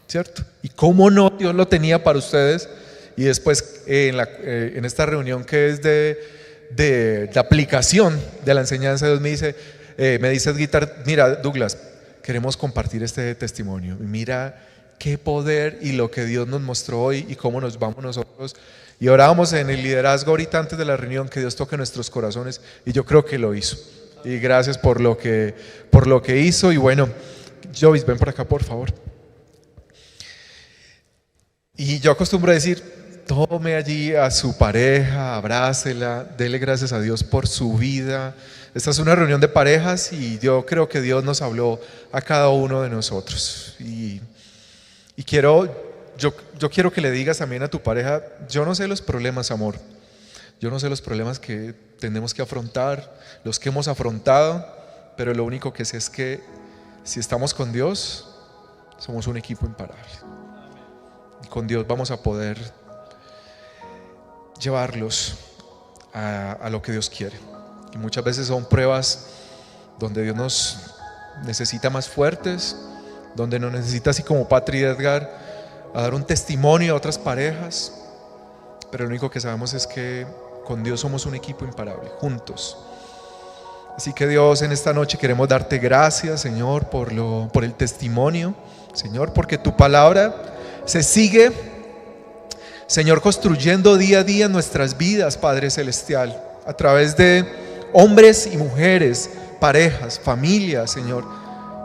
¿cierto? Y cómo no, Dios lo tenía para ustedes. Y después en esta reunión que es de aplicación de la enseñanza, Dios me dice Edguitar, mira Douglas, queremos compartir este testimonio, y mira qué poder y lo que Dios nos mostró hoy y cómo nos vamos nosotros. Y orábamos en el liderazgo ahorita antes de la reunión, que Dios toque nuestros corazones, y yo creo que lo hizo, y gracias por lo que hizo. Y bueno, Jovis, ven por acá por favor. Y yo acostumbro a decir, tome allí a su pareja, abrácela, dele gracias a Dios por su vida. Esta es una reunión de parejas, y yo creo que Dios nos habló a cada uno de nosotros. Y yo quiero que le digas también a tu pareja, yo no sé los problemas, amor, yo no sé los problemas que tenemos que afrontar, los que hemos afrontado, pero lo único que sé es que si estamos con Dios, somos un equipo imparable. Y con Dios vamos a poder llevarlos a lo que Dios quiere. Y muchas veces son pruebas donde Dios nos necesita más fuertes, donde nos necesita, así como Patri y Edgar, a dar un testimonio a otras parejas. Pero lo único que sabemos es que con Dios somos un equipo imparable, juntos. Así que Dios, en esta noche queremos darte gracias, Señor, por el testimonio, Señor, porque tu palabra se sigue, Señor, construyendo día a día nuestras vidas, Padre Celestial, a través de hombres y mujeres, parejas, familias, Señor,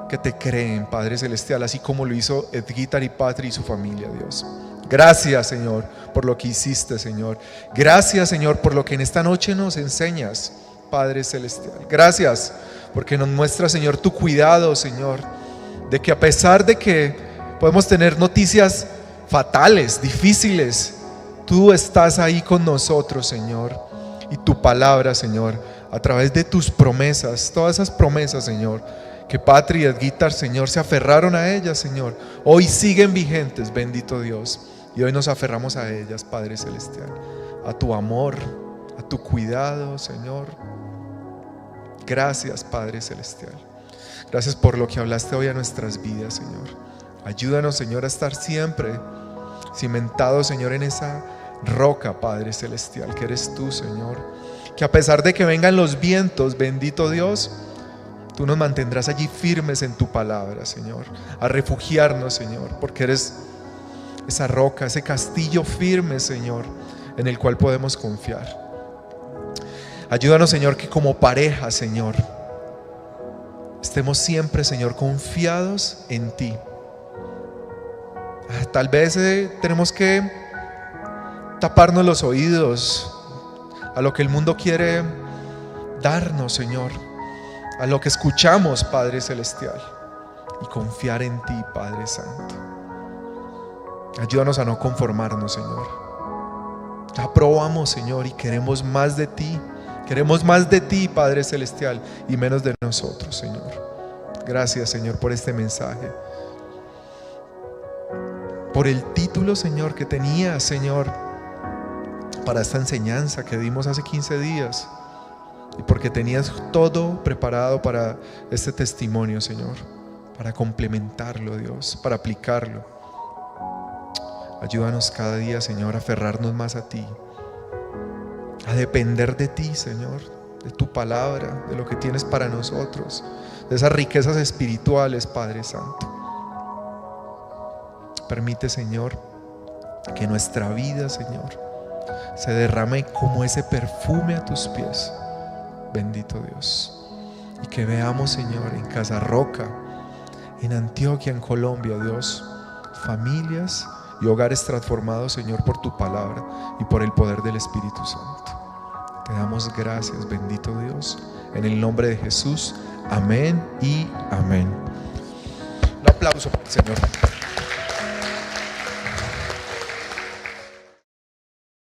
que te creen, Padre Celestial, así como lo hizo Edguitar y Patri y su familia, Dios. Gracias, Señor, por lo que hiciste, Señor. Gracias, Señor, por lo que en esta noche nos enseñas, Padre Celestial. Gracias porque nos muestra, Señor, tu cuidado, Señor, de que a pesar de que podemos tener noticias fatales, difíciles, tú estás ahí con nosotros, Señor. Y tu palabra, Señor, a través de tus promesas, todas esas promesas, Señor, que Patri y Edguitar, Señor, se aferraron a ellas, Señor, hoy siguen vigentes, bendito Dios. Y hoy nos aferramos a ellas, Padre Celestial, a tu amor, a tu cuidado, Señor. Gracias, Padre Celestial. Gracias por lo que hablaste hoy a nuestras vidas, Señor. Ayúdanos, Señor, a estar siempre cimentados, Señor, en esa roca, Padre Celestial, que eres tú, Señor. Que a pesar de que vengan los vientos, bendito Dios, tú nos mantendrás allí firmes en tu palabra, Señor. A refugiarnos, Señor, porque eres esa roca, ese castillo firme, Señor, en el cual podemos confiar. Ayúdanos, Señor, que como pareja, Señor, estemos siempre, Señor, confiados en ti. Tal vez tenemos que taparnos los oídos a lo que el mundo quiere darnos, Señor, a lo que escuchamos, Padre Celestial, y confiar en ti, Padre Santo. Ayúdanos a no conformarnos, Señor. Ya probamos, Señor, y queremos más de ti. Queremos más de ti, Padre Celestial, y menos de nosotros, Señor. Gracias, Señor, por este mensaje. Por el título, Señor, que tenía, Señor, para esta enseñanza que dimos hace 15 días. Y porque tenías todo preparado para este testimonio, Señor, para complementarlo, Dios, para aplicarlo. Ayúdanos cada día, Señor, a aferrarnos más a ti, a depender de ti, Señor, de tu palabra, de lo que tienes para nosotros, de esas riquezas espirituales, Padre Santo. Permite, Señor, que nuestra vida, Señor, se derrame como ese perfume a tus pies, bendito Dios. Y que veamos, Señor, en Casa Roca, en Antioquia, en Colombia, Dios, familias y hogares transformados, Señor, por tu palabra y por el poder del Espíritu Santo. Te damos gracias, bendito Dios, en el nombre de Jesús. Amén y amén. Un aplauso para el Señor.